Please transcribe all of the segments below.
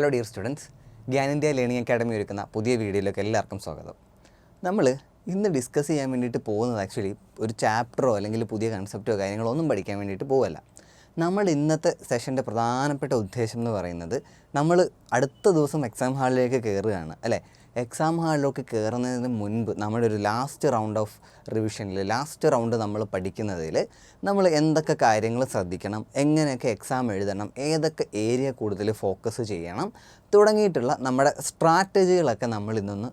Hello dear students, Gyan India learning academy ഒരുക്കുന്ന പുതിയ വീഡിയോയിലേക്ക് എല്ലാവർക്കും സ്വാഗതം. നമ്മൾ ഇന്ന് ഡിസ്കസ് ചെയ്യാൻ വേണ്ടിയിട്ട് പോകുന്നത് ആക്ച്വലി ഒരു ചാപ്റ്ററോ അല്ലെങ്കിൽ പുതിയ കൺസെപ്റ്റോ കാര്യങ്ങളോ ഒന്നും പഠിക്കാൻ വേണ്ടിയിട്ട് പോവല്ല. നമ്മൾ ഇന്നത്തെ സെഷൻ്റെ പ്രധാനപ്പെട്ട ഉദ്ദേശം എന്ന് പറയുന്നത്, നമ്മൾ അടുത്ത ദിവസം എക്സാം ഹാളിലേക്ക് കയറുകയാണ് അല്ലേ. എക്സാം ഹാളിലേക്ക് കയറുന്നതിന് മുൻപ് നമ്മുടെ ഒരു ലാസ്റ്റ് റൗണ്ട് ഓഫ് റിവിഷനിൽ, ലാസ്റ്റ് റൗണ്ട് നമ്മൾ പഠിക്കുന്നതിൽ നമ്മൾ എന്തൊക്കെ കാര്യങ്ങൾ ശ്രദ്ധിക്കണം, എങ്ങനെയൊക്കെ എക്സാം എഴുതണം, ഏതൊക്കെ ഏരിയ കൂടുതൽ ഫോക്കസ് ചെയ്യണം തുടങ്ങിയിട്ടുള്ള നമ്മുടെ സ്ട്രാറ്റജികളൊക്കെ നമ്മൾ ഇന്നൊന്ന്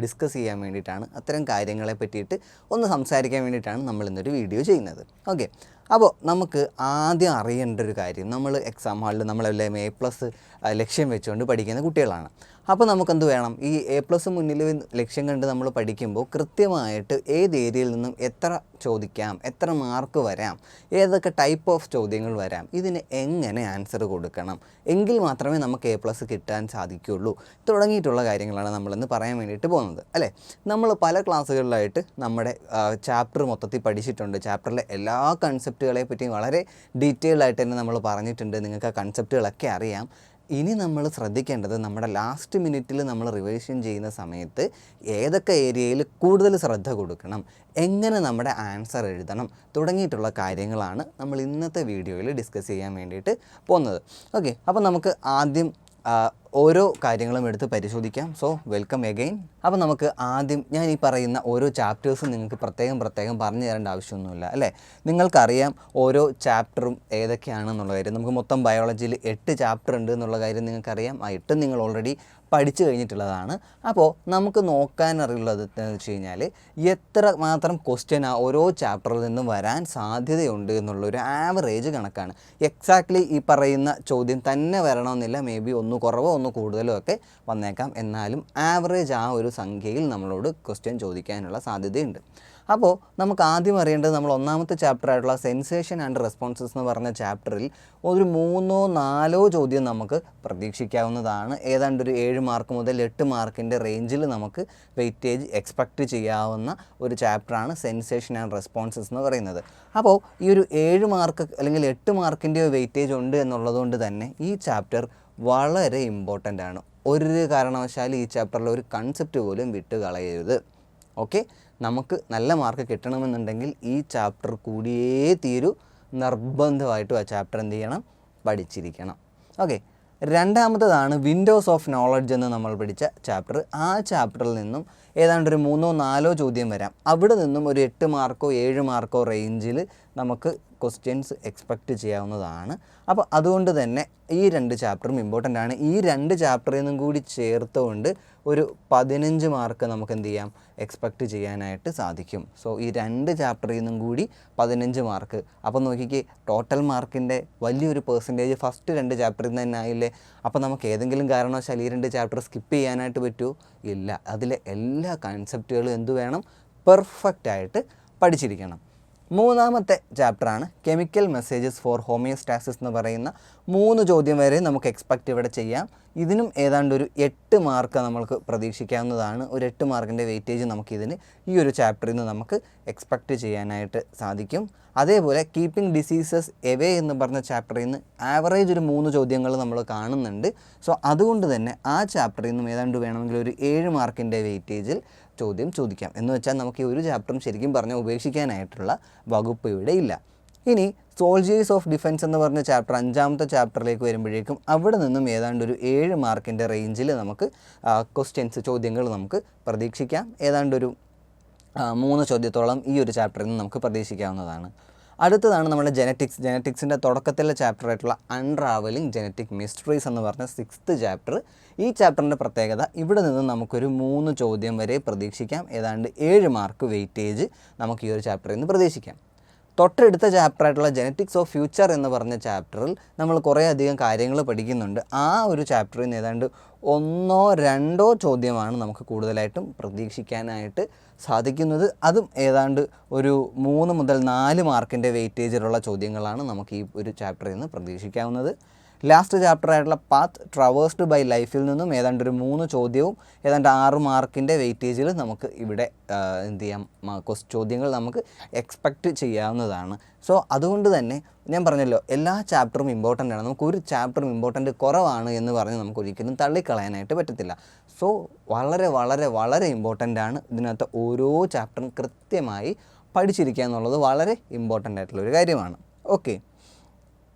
ഡിസ്കസ് ചെയ്യാൻ വേണ്ടിയിട്ടാണ്, അത്തരം കാര്യങ്ങളെ പറ്റിയിട്ട് ഒന്ന് സംസാരിക്കാൻ വേണ്ടിയിട്ടാണ് നമ്മൾ ഇന്നൊരു വീഡിയോ ചെയ്യുന്നത്. ഓക്കെ, അപ്പോൾ നമുക്ക് ആദ്യം അറിയേണ്ട ഒരു കാര്യം, നമ്മൾ എക്സാം ഹാളിൽ നമ്മളെല്ലാം A+ ലക്ഷ്യം വെച്ചുകൊണ്ട് പഠിക്കുന്ന കുട്ടികളാണ്. അപ്പോൾ നമുക്കെന്ത് വേണം, ഈ A+ മുന്നിൽ ലക്ഷ്യം കണ്ട് നമ്മൾ പഠിക്കുമ്പോൾ കൃത്യമായിട്ട് ഏത് ഏരിയയിൽ നിന്നും എത്ര ചോദിക്കാം, എത്ര മാർക്ക് വരാം, ഏതൊക്കെ ടൈപ്പ് ഓഫ് ചോദ്യങ്ങൾ വരാം, ഇതിന് എങ്ങനെ ആൻസർ കൊടുക്കണം, എങ്കിൽ മാത്രമേ നമുക്ക് A+ കിട്ടാൻ സാധിക്കുകയുള്ളൂ തുടങ്ങിയിട്ടുള്ള കാര്യങ്ങളാണ് നമ്മളിന്ന് പറയാൻ വേണ്ടിയിട്ട് പോകുന്നത് അല്ലേ. നമ്മൾ പല ക്ലാസ്സുകളിലായിട്ട് നമ്മുടെ ചാപ്റ്റർ മൊത്തത്തിൽ പഠിച്ചിട്ടുണ്ട്. ചാപ്റ്ററിലെ എല്ലാ കൺസെപ്റ്റുകളെ പറ്റിയും വളരെ ഡീറ്റെയിൽഡ് ആയിട്ട് തന്നെ നമ്മൾ പറഞ്ഞിട്ടുണ്ട്. നിങ്ങൾക്ക് ആ കൺസെപ്റ്റുകളൊക്കെ അറിയാം. ഇനി നമ്മൾ ശ്രദ്ധിക്കേണ്ടത്, നമ്മുടെ ലാസ്റ്റ് മിനിറ്റിൽ നമ്മൾ റിവിഷൻ ചെയ്യുന്ന സമയത്ത് ഏതൊക്കെ ഏരിയയിൽ കൂടുതൽ ശ്രദ്ധ കൊടുക്കണം, എങ്ങനെ നമ്മുടെ ആൻസർ എഴുതണം തുടങ്ങിയിട്ടുള്ള കാര്യങ്ങളാണ് നമ്മൾ ഇന്നത്തെ വീഡിയോയിൽ ഡിസ്കസ് ചെയ്യാൻ വേണ്ടിയിട്ട് പോകുന്നത്. ഓക്കെ, അപ്പോൾ നമുക്ക് ആദ്യം ഓരോ കാര്യങ്ങളും എടുത്ത് പരിശോധിക്കാം. So welcome again. അപ്പോൾ നമുക്ക് ആദ്യം ഞാൻ ഈ പറയുന്ന ഓരോ ചാപ്റ്റേഴ്സും നിങ്ങൾക്ക് പ്രത്യേകം പറഞ്ഞു തരേണ്ട ആവശ്യമൊന്നുമില്ല അല്ലേ. നിങ്ങൾക്കറിയാം ഓരോ ചാപ്റ്ററും ഏതൊക്കെയാണെന്നുള്ള കാര്യം. നമുക്ക് മൊത്തം ബയോളജിയിൽ 8 ചാപ്റ്റർ ഉണ്ട് എന്നുള്ള കാര്യം നിങ്ങൾക്കറിയാം. ആ 8 നിങ്ങൾ ഓൾറെഡി പഠിച്ചു കഴിഞ്ഞിട്ടുള്ളതാണ്. അപ്പോൾ നമുക്ക് നോക്കാനറിയുള്ളത് എന്ന് വെച്ച് കഴിഞ്ഞാൽ എത്ര മാത്രം ക്വസ്റ്റ്യൻ ഓരോ ചാപ്റ്ററിൽ നിന്നും വരാൻ സാധ്യതയുണ്ട് എന്നുള്ളൊരു ആവറേജ് കണക്കാണ്. എക്സാക്ട്ലി ഈ പറയുന്ന ചോദ്യം തന്നെ വരണമെന്നില്ല, മേ ബി ഒന്ന് കുറവോ ഒന്ന് കൂടുതലോ ഒക്കെ വന്നേക്കാം. എന്നാലും ആവറേജ് ആ ഒരു സംഖ്യയിൽ നമ്മളോട് ക്വസ്റ്റ്യൻ ചോദിക്കാനുള്ള സാധ്യതയുണ്ട്. അപ്പോൾ നമുക്ക് ആദ്യം അറിയേണ്ടത്, നമ്മൾ ഒന്നാമത്തെ ചാപ്റ്റർ ആയിട്ടുള്ള സെൻസേഷൻ ആൻഡ് റെസ്പോൺസസ് എന്ന് പറഞ്ഞ ചാപ്റ്ററിൽ ഒരു 3-4 ചോദ്യം നമുക്ക് പ്രതീക്ഷിക്കാവുന്നതാണ്. ഏതാണ്ട് ഒരു 7 മാർക്ക് മുതൽ 8 മാർക്കിൻ്റെ റേഞ്ചിൽ നമുക്ക് വെയിറ്റേജ് എക്സ്പെക്റ്റ് ചെയ്യാവുന്ന ഒരു ചാപ്റ്ററാണ് സെൻസേഷൻ ആൻഡ് റെസ്പോൺസസ് എന്ന് പറയുന്നത്. അപ്പോൾ ഈ ഒരു 7 മാർക്ക് അല്ലെങ്കിൽ 8 മാർക്കിൻ്റെ വെയിറ്റേജ് ഉണ്ട് എന്നുള്ളതുകൊണ്ട് തന്നെ ഈ ചാപ്റ്റർ വളരെ ഇമ്പോർട്ടൻ്റ് ആണ്. ഒരു കാരണവശാലും ഈ ചാപ്റ്ററിൽ ഒരു കൺസെപ്റ്റ് പോലും വിട്ട് കളയരുത്. ഓക്കെ, നമുക്ക് നല്ല മാർക്ക് കിട്ടണമെന്നുണ്ടെങ്കിൽ ഈ ചാപ്റ്റർ കൂടിയേ തീരൂ. നിർബന്ധമായിട്ടും ആ ചാപ്റ്റർ എന്ത് ചെയ്യണം, പഠിച്ചിരിക്കണം. ഓക്കെ, രണ്ടാമത്തതാണ് വിൻഡോസ് ഓഫ് നോളജ് എന്ന് നമ്മൾ പഠിച്ച ചാപ്റ്റർ. ആ ചാപ്റ്ററിൽ നിന്നും ഏതാണ്ടൊരു 3-4 ചോദ്യം വരാം. അവിടെ നിന്നും ഒരു 8 മാർക്കോ 7 മാർക്കോ റേഞ്ചിൽ നമുക്ക് ക്വസ്റ്റ്യൻസ് എക്സ്പെക്റ്റ് ചെയ്യാവുന്നതാണ്. അപ്പോൾ അതുകൊണ്ട് തന്നെ ഈ 2 ചാപ്റ്ററും ഇമ്പോർട്ടൻ്റ് ആണ്. ഈ 2 ചാപ്റ്ററിൽ നിന്നും കൂടി ചേർത്തുകൊണ്ട് ഒരു 15 മാർക്ക് നമുക്ക് എന്ത് ചെയ്യാം, എക്സ്പെക്റ്റ് ചെയ്യാനായിട്ട് സാധിക്കും. സോ ഈ 2 ചാപ്റ്ററിൽ നിന്നും കൂടി 15 മാർക്ക്. അപ്പോൾ നോക്കിക്കേ, ടോട്ടൽ മാർക്കിൻ്റെ വലിയൊരു പെർസെൻറ്റേജ് ഫസ്റ്റ് 2 ചാപ്റ്ററിൽ നിന്ന് തന്നെ ആയില്ലേ. അപ്പോൾ നമുക്ക് ഏതെങ്കിലും കാരണവശാൽ ഈ 2 ചാപ്റ്റർ സ്കിപ്പ് ചെയ്യാനായിട്ട് പറ്റുമോ? ഇല്ല. അതിലെ എല്ലാ കൺസെപ്റ്റുകളും എന്ത് വേണം, പെർഫെക്റ്റായിട്ട് പഠിച്ചിരിക്കണം. മൂന്നാമത്തെ ചാപ്റ്ററാണ് കെമിക്കൽ മെസ്സേജസ് ഫോർ ഹോമിയോസ്റ്റാസിസ് എന്ന് പറയുന്ന 3 ചോദ്യം വരെ നമുക്ക് എക്സ്പെക്റ്റ് ഇവിടെ ചെയ്യാം. ഇതിനും ഏതാണ്ട് ഒരു 8 മാർക്ക് നമ്മൾക്ക് പ്രതീക്ഷിക്കാവുന്നതാണ്. ഒരു 8 മാർക്കിൻ്റെ വെയിറ്റേജ് നമുക്കിതിന് ഈ ഒരു ചാപ്റ്ററിൽ നിന്ന് നമുക്ക് എക്സ്പെക്റ്റ് ചെയ്യാനായിട്ട് സാധിക്കും. അതേപോലെ കീപ്പിംഗ് ഡിസീസസ് എവേ എന്ന് പറഞ്ഞ ചാപ്റ്ററിൽ നിന്ന് ആവറേജ് ഒരു 3 ചോദ്യങ്ങൾ നമ്മൾ കാണുന്നുണ്ട്. സോ അതുകൊണ്ട് തന്നെ ആ ചാപ്റ്ററിൽ നിന്നും ഏതാണ്ട് വേണമെങ്കിൽ ഒരു 7 മാർക്കിൻ്റെ വെയിറ്റേജിൽ ചോദ്യം ചോദിക്കാം. എന്ന് വെച്ചാൽ നമുക്ക് ഈ ഒരു ചാപ്റ്ററും ശരിക്കും പറഞ്ഞാൽ ഉപേക്ഷിക്കാനായിട്ടുള്ള വകുപ്പ് ഇവിടെ ഇല്ല. ഇനി സോൾജേഴ്സ് ഓഫ് ഡിഫൻസ് എന്ന് പറഞ്ഞ ചാപ്റ്റർ 5ാമത്തെ ചാപ്റ്ററിലേക്ക് വരുമ്പോഴേക്കും അവിടെ നിന്നും ഏതാണ്ട് ഒരു 7 മാർക്കിൻ്റെ റേഞ്ചിൽ നമുക്ക് ചോദ്യങ്ങൾ നമുക്ക് പ്രതീക്ഷിക്കാം. ഏതാണ്ടൊരു 3 ചോദ്യത്തോളം ഈ ഒരു ചാപ്റ്ററിൽ നിന്ന് നമുക്ക് പ്രതീക്ഷിക്കാവുന്നതാണ്. അടുത്തതാണ് നമ്മുടെ ജെനറ്റിക്സിൻ്റെ തുടക്കത്തിലെ ചാപ്റ്റർ ആയിട്ടുള്ള അൺട്രാവലിംഗ് ജെനറ്റിക് മിസ്റ്ററീസ് എന്ന് പറഞ്ഞ 6th ചാപ്റ്റർ. ഈ ചാപ്റ്ററിൻ്റെ പ്രത്യേകത, ഇവിടെ നിന്ന് നമുക്കൊരു 3 ചോദ്യം വരെ പ്രതീക്ഷിക്കാം. ഏതാണ്ട് 7 മാർക്ക് വെയിറ്റേജ് നമുക്ക് ഈ ഒരു ചാപ്റ്ററിൽ നിന്ന് പ്രതീക്ഷിക്കാം. തൊട്ടടുത്ത ചാപ്റ്ററായിട്ടുള്ള ജെനറ്റിക്സ് ഓഫ് ഫ്യൂച്ചർ എന്ന് പറഞ്ഞ ചാപ്റ്ററിൽ നമ്മൾ കുറേ അധികം കാര്യങ്ങൾ പഠിക്കുന്നുണ്ട്. ആ ഒരു ചാപ്റ്ററിൽ നിന്ന് ഏതാണ്ട് 1-2 ചോദ്യമാണ് നമുക്ക് കൂടുതലായിട്ടും പ്രതീക്ഷിക്കാനായിട്ട് സാധിക്കുന്നത്. അതും ഏതാണ്ട് ഒരു 3 മുതൽ 4 മാർക്കിൻ്റെ വെയിറ്റേജിലുള്ള ചോദ്യങ്ങളാണ് നമുക്ക് ഈ ഒരു ചാപ്റ്ററിൽ നിന്ന് പ്രതീക്ഷിക്കാവുന്നത്. ലാസ്റ്റ് ചാപ്റ്റർ ആയിട്ടുള്ള പാത്ത് ട്രാവേഴ്സ്ഡ് ബൈ ലൈഫിൽ നിന്നും ഏതാണ്ട് ഒരു 3 ചോദ്യവും ഏതാണ്ട് 6 മാർക്കിൻ്റെ വെയിറ്റേജിൽ നമുക്ക് ഇവിടെ എന്ത് ചെയ്യാം, ചോദ്യങ്ങൾ നമുക്ക് എക്സ്പെക്റ്റ് ചെയ്യാവുന്നതാണ്. സോ അതുകൊണ്ട് തന്നെ ഞാൻ പറഞ്ഞല്ലോ, എല്ലാ ചാപ്റ്ററും ഇമ്പോർട്ടൻ്റ് ആണ്. നമുക്കൊരു ചാപ്റ്ററും ഇമ്പോർട്ടൻ്റ് കുറവാണ് എന്ന് പറഞ്ഞ് നമുക്ക് ഒരിക്കലും തള്ളിക്കളയാനായിട്ട് പറ്റത്തില്ല. സോ വളരെ വളരെ വളരെ ഇമ്പോർട്ടൻ്റ് ആണ് ഇതിനകത്ത് ഓരോ ചാപ്റ്ററും കൃത്യമായി പഠിച്ചിരിക്കുക എന്നുള്ളത് വളരെ ഇമ്പോർട്ടൻ്റ് ആയിട്ടുള്ളൊരു കാര്യമാണ്. ഓക്കെ,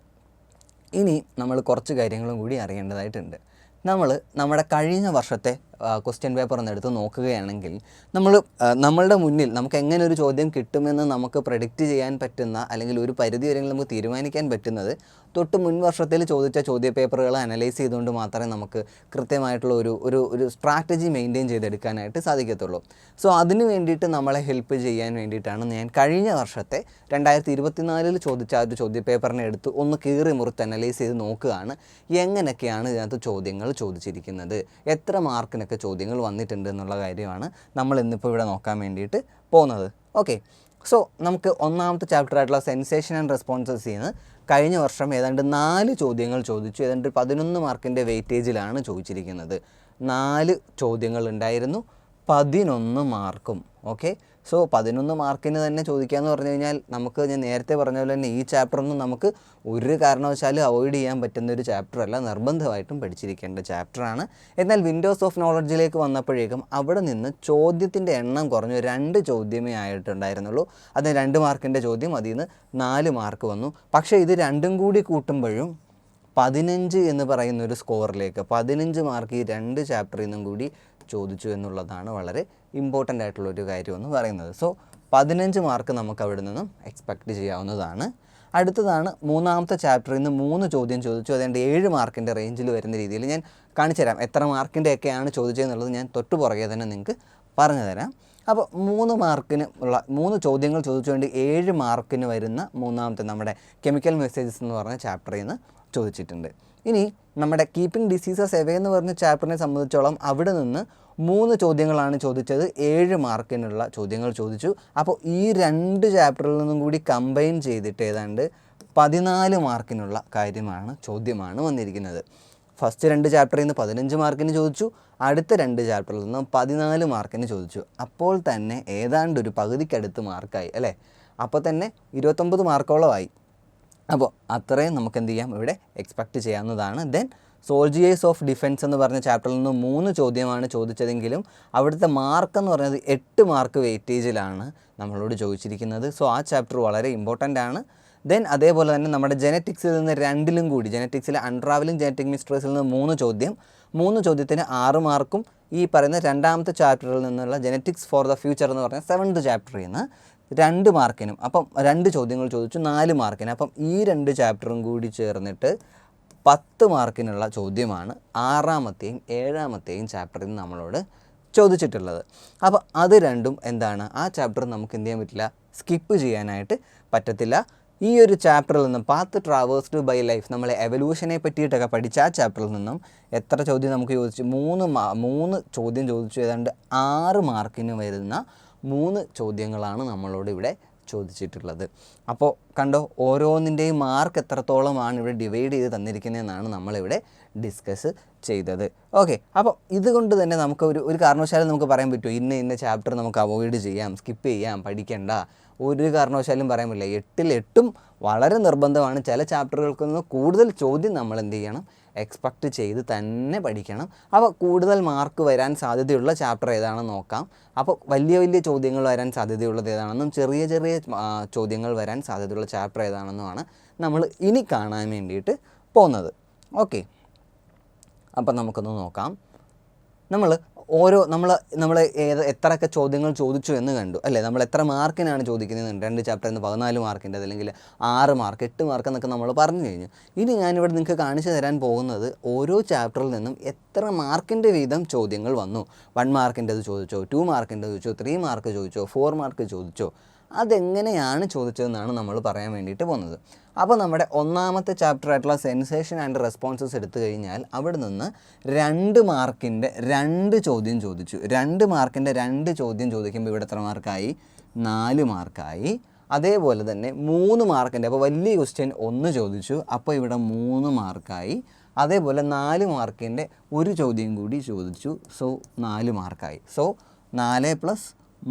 ഇനി നമ്മൾ കുറച്ച് കാര്യങ്ങളും കൂടി അറിയേണ്ടതായിട്ടുണ്ട്. നമ്മുടെ കഴിഞ്ഞ വർഷത്തെ ക്വസ്റ്റ്യൻ പേപ്പർ ഒന്ന് എടുത്ത് നോക്കുകയാണെങ്കിൽ നമ്മളുടെ മുന്നിൽ നമുക്ക് എങ്ങനെ ഒരു ചോദ്യം കിട്ടുമെന്ന് നമുക്ക് പ്രെഡിക്റ്റ് ചെയ്യാൻ പറ്റുന്ന, അല്ലെങ്കിൽ ഒരു പരിധി വരെയെങ്കിലും നമുക്ക് തീരുമാനിക്കാൻ പറ്റുന്നത് തൊട്ട് മുൻ വർഷത്തിൽ ചോദിച്ച ചോദ്യ പേപ്പറുകൾ അനലൈസ് ചെയ്തുകൊണ്ട് മാത്രമേ നമുക്ക് കൃത്യമായിട്ടുള്ള ഒരു സ്ട്രാറ്റജി മെയിൻറ്റെയിൻ ചെയ്തെടുക്കാനായിട്ട് സാധിക്കത്തുള്ളൂ. സോ അതിന് വേണ്ടിയിട്ട് നമ്മളെ ഹെൽപ്പ് ചെയ്യാൻ വേണ്ടിയിട്ടാണ് ഞാൻ കഴിഞ്ഞ വർഷത്തെ 2024 ചോദിച്ച ആ ഒരു ചോദ്യ പേപ്പറിനെ എടുത്ത് ഒന്ന് കീറി മുറിച്ച് അനലൈസ് ചെയ്ത് നോക്കുകയാണ് എങ്ങനെയൊക്കെയാണ് ഇതിനകത്ത് ചോദ്യങ്ങൾ ചോദിച്ചിരിക്കുന്നത്, എത്ര മാർക്കിനൊക്കെ ചോദ്യങ്ങൾ വന്നിട്ടുണ്ട് എന്നുള്ള കാര്യമാണ് നമ്മൾ ഇന്നിപ്പോൾ ഇവിടെ നോക്കാൻ വേണ്ടിയിട്ട് പോകുന്നത്. ഓക്കെ, സോ നമുക്ക് ഒന്നാമത്തെ ചാപ്റ്റർ ആയിട്ടുള്ള സെൻസേഷൻ ആൻഡ് റെസ്പോൺസസ് ചെയ്യുന്നത് കഴിഞ്ഞ വർഷം ഏതാണ്ട് 4 ചോദ്യങ്ങൾ ചോദിച്ചു. ഏതാണ്ട് 11 മാർക്കിൻ്റെ വെയിറ്റേജിലാണ് ചോദിച്ചിരിക്കുന്നത്. 4 ചോദ്യങ്ങൾ ഉണ്ടായിരുന്നു, 11 മാർക്കും. ഓക്കെ, സോ 11 മാർക്കിന് തന്നെ ചോദിക്കുകയെന്ന് പറഞ്ഞു കഴിഞ്ഞാൽ നമുക്ക്, ഞാൻ നേരത്തെ പറഞ്ഞ പോലെ തന്നെ, ഈ ചാപ്റ്ററൊന്നും നമുക്ക് ഒരു കാരണവശാലും അവോയ്ഡ് ചെയ്യാൻ പറ്റുന്ന ഒരു ചാപ്റ്റർ അല്ല, നിർബന്ധമായിട്ടും പഠിച്ചിരിക്കേണ്ട ചാപ്റ്ററാണ്. എന്നാൽ വിൻഡോസ് ഓഫ് നോളജിലേക്ക് വന്നപ്പോഴേക്കും അവിടെ നിന്ന് ചോദ്യത്തിൻ്റെ എണ്ണം കുറഞ്ഞു, 2 ചോദ്യമേ ആയിട്ടുണ്ടായിരുന്നുള്ളൂ. അതിന് 2 മാർക്കിൻ്റെ ചോദ്യം, അതിൽ നിന്ന് 4 മാർക്ക് വന്നു. പക്ഷേ ഇത് രണ്ടും കൂടി കൂട്ടുമ്പോഴും 15 എന്ന് പറയുന്ന ഒരു സ്കോറിലേക്ക് 15 മാർക്ക് ഈ 2 ചാപ്റ്ററിൽ നിന്നും കൂടി ചോദിച്ചു എന്നുള്ളതാണ് വളരെ ഇമ്പോർട്ടൻ്റ് ആയിട്ടുള്ളൊരു കാര്യമെന്ന് പറയുന്നത്. സോ 15 മാർക്ക് നമുക്ക് അവിടെ നിന്നും എക്സ്പെക്റ്റ് ചെയ്യാവുന്നതാണ്. അടുത്തതാണ് മൂന്നാമത്തെ ചാപ്റ്ററിൽ നിന്ന് 3 ചോദ്യം ചോദിച്ചു. അതുകൊണ്ട് 7 മാർക്കിൻ്റെ റേഞ്ചിൽ വരുന്ന രീതിയിൽ ഞാൻ കാണിച്ചു തരാം. എത്ര മാർക്കിൻ്റെയൊക്കെയാണ് ചോദിച്ചതെന്നുള്ളത് ഞാൻ തൊട്ട് പുറകെ തന്നെ നിങ്ങൾക്ക് പറഞ്ഞു തരാം. അപ്പോൾ 3 മാർക്കിന് ഉള്ള 3 ചോദ്യങ്ങൾ ചോദിച്ചുകൊണ്ട് 7 മാർക്കിന് വരുന്ന മൂന്നാമത്തെ നമ്മുടെ കെമിക്കൽ മെസ്സേജസ് എന്ന് പറഞ്ഞ ചാപ്റ്ററിൽ നിന്ന് ചോദിച്ചിട്ടുണ്ട്. ഇനി നമ്മുടെ കീപ്പിംഗ് ഡിസീസസ് എവേ എന്ന് പറഞ്ഞ ചാപ്റ്ററിനെ സംബന്ധിച്ചോളം അവിടെ നിന്ന് 3 ചോദ്യങ്ങളാണ് ചോദിച്ചത്, 7 മാർക്കിനുള്ള ചോദ്യങ്ങൾ ചോദിച്ചു. അപ്പോൾ ഈ 2 ചാപ്റ്ററിൽ നിന്നും കൂടി കമ്പൈൻ ചെയ്തിട്ട് ഏതാണ്ട് 14 മാർക്കിനുള്ള ചോദ്യമാണ് വന്നിരിക്കുന്നത്. ഫസ്റ്റ് 2 ചാപ്റ്ററിൽ നിന്ന് 15 മാർക്കിന് ചോദിച്ചു, അടുത്ത 2 ചാപ്റ്ററിൽ നിന്നും 14 മാർക്കിന് ചോദിച്ചു. അപ്പോൾ തന്നെ ഏതാണ്ട് ഒരു പകുതിക്കടുത്ത് മാർക്കായി അല്ലേ, അപ്പോൾ തന്നെ 29 മാർക്കോളമായി. അപ്പോൾ അത്രയും നമുക്ക് എന്ത് ചെയ്യാം, ഇവിടെ എക്സ്പെക്റ്റ് ചെയ്യാവുന്നതാണ്. ദെൻ സോൾജിയേഴ്സ് ഓഫ് ഡിഫെൻസ് എന്ന് പറഞ്ഞ ചാപ്റ്ററിൽ നിന്ന് 3 ചോദ്യമാണ് ചോദിച്ചതെങ്കിലും അവിടുത്തെ മാർക്ക് എന്ന് പറയുന്നത് 8 മാർക്ക് വെയിറ്റേജിലാണ് നമ്മളോട് ചോദിച്ചിരിക്കുന്നത്. സോ ആ ചാപ്റ്റർ വളരെ ഇമ്പോർട്ടൻ്റ് ആണ്. ദെൻ അതേപോലെ തന്നെ നമ്മുടെ ജെനറ്റിക്സിൽ നിന്ന് 2ലും കൂടി, ജെനറ്റിക്സിലെ അൺട്രാവലിംഗ് ജെനറ്റിക് മിസ്റ്ററീസിൽ നിന്ന് 3 ചോദ്യത്തിന് 6 മാർക്കും ഈ പറയുന്ന രണ്ടാമത്തെ ചാപ്റ്ററിൽ നിന്നുള്ള ജെനറ്റിക്സ് ഫോർ ദ ഫ്യൂച്ചർ എന്ന് പറഞ്ഞ 7th ചാപ്റ്ററിൽ നിന്ന് 2 മാർക്കിനും, അപ്പം 2 ചോദ്യങ്ങൾ ചോദിച്ചു 4 മാർക്കിന്. അപ്പം ഈ 2 ചാപ്റ്ററും കൂടി ചേർന്നിട്ട് 10 മാർക്കിനുള്ള ചോദ്യമാണ് 6ാമത്തെയും 7ാമത്തെയും ചാപ്റ്ററിൽ നിന്ന് നമ്മളോട് ചോദിച്ചിട്ടുള്ളത്. അപ്പോൾ അത് രണ്ടും എന്താണ്, ആ ചാപ്റ്റർ നമുക്ക് എന്ത് ചെയ്യാൻ പറ്റില്ല, സ്കിപ്പ് ചെയ്യാനായിട്ട് പറ്റത്തില്ല. ഈ ഒരു ചാപ്റ്ററിൽ നിന്നും പാത്ത് ട്രാവേഴ്സ്ഡ് ബൈ ലൈഫ്, നമ്മളെ എവല്യൂഷനെ പറ്റിയിട്ടൊക്കെ പഠിച്ച ആ ചാപ്റ്ററിൽ നിന്നും എത്ര ചോദ്യം നമുക്ക് ചോദിച്ചു, 3 ചോദ്യം ചോദിച്ചു. ഏതാണ്ട് 6 മാർക്കിന് വരുന്ന 3 ചോദ്യങ്ങളാണ് നമ്മളോട് ഇവിടെ ചോദിച്ചിട്ടുള്ളത്. അപ്പോൾ കണ്ടോ, ഓരോന്നിൻ്റെയും മാർക്ക് എത്രത്തോളമാണ് ഇവിടെ ഡിവൈഡ് ചെയ്ത് തന്നിരിക്കുന്നതെന്നാണ് നമ്മളിവിടെ ഡിസ്കസ് ചെയ്തത്. ഓക്കെ, അപ്പോൾ ഇതുകൊണ്ട് തന്നെ നമുക്ക് ഒരു കാരണവശാലും നമുക്ക് പറയാൻ പറ്റുമോ ഇന്ന ചാപ്റ്റർ നമുക്ക് അവോയ്ഡ് ചെയ്യാം, സ്കിപ്പ് ചെയ്യാം, പഠിക്കേണ്ട, ഒരു കാരണവശാലും പറയാൻ പറ്റില്ല. 8ൽ 8ഉം വളരെ നിർബന്ധമാണ്. ചില ചാപ്റ്ററുകൾക്ക് നിന്ന് കൂടുതൽ ചോദ്യം നമ്മൾ എന്ത് ചെയ്യണം, എക്സ്പെക്റ്റ് ചെയ്ത് തന്നെ പഠിക്കണം. അപ്പോൾ കൂടുതൽ മാർക്ക് വരാൻ സാധ്യതയുള്ള ചാപ്റ്റർ ഏതാണെന്ന് നോക്കാം. അപ്പോൾ വലിയ ചോദ്യങ്ങൾ വരാൻ സാധ്യതയുള്ളത് ഏതാണെന്നും ചെറിയ ചോദ്യങ്ങൾ വരാൻ സാധ്യതയുള്ള ചാപ്റ്റർ ഏതാണെന്നുമാണ് നമ്മൾ ഇനി കാണാൻ വേണ്ടിയിട്ട് പോകുന്നത്. ഓക്കെ, അപ്പം നമുക്കൊന്ന് നോക്കാം. നമ്മൾ എത്രയൊക്കെ ചോദ്യങ്ങൾ ചോദിച്ചു എന്ന് കണ്ടു അല്ലേ, നമ്മൾ എത്ര മാർക്കിനാണ് ചോദിക്കുന്നത്, 2 ചാപ്റ്ററിൽ നിന്ന് 14 മാർക്കിൻ്റെ അല്ലെങ്കിൽ 6 മാർക്ക് 8 മാർക്ക് എന്നൊക്കെ നമ്മൾ പറഞ്ഞു കഴിഞ്ഞു. ഇനി ഞാനിവിടെ നിങ്ങൾക്ക് കാണിച്ചു തരാൻ പോകുന്നത് ഓരോ ചാപ്റ്ററിൽ നിന്നും എത്ര മാർക്കിൻ്റെ വീതം ചോദ്യങ്ങൾ വന്നു. 1 മാർക്കിൻ്റെത് ചോദിച്ചോ, 2 മാർക്കിൻ്റെ ചോദിച്ചോ, 3 മാർക്ക് ചോദിച്ചോ, 4 മാർക്ക് ചോദിച്ചോ, അതെങ്ങനെയാണ് ചോദിച്ചതെന്നാണ് നമ്മൾ പറയാൻ വേണ്ടിയിട്ട് പോകുന്നത്. അപ്പോൾ നമ്മുടെ ഒന്നാമത്തെ ചാപ്റ്റർ ആയിട്ടുള്ള സെൻസേഷൻ ആൻഡ് റെസ്പോൺസസ് എടുത്തു കഴിഞ്ഞാൽ അവിടെ നിന്ന് 2 മാർക്കിൻ്റെ 2 ചോദ്യം ചോദിച്ചു. 2 മാർക്കിൻ്റെ 2 ചോദ്യം ചോദിക്കുമ്പോൾ ഇവിടെ എത്ര മാർക്കായി, 4 മാർക്കായി. അതേപോലെ തന്നെ 3 മാർക്കിൻ്റെ, അപ്പോൾ വലിയ ക്വസ്റ്റ്യൻ 1 ചോദിച്ചു, അപ്പോൾ ഇവിടെ 3 മാർക്കായി. അതേപോലെ 4 മാർക്കിൻ്റെ ഒരു ചോദ്യം കൂടി ചോദിച്ചു, സോ 4 മാർക്കായി. സോ 4 +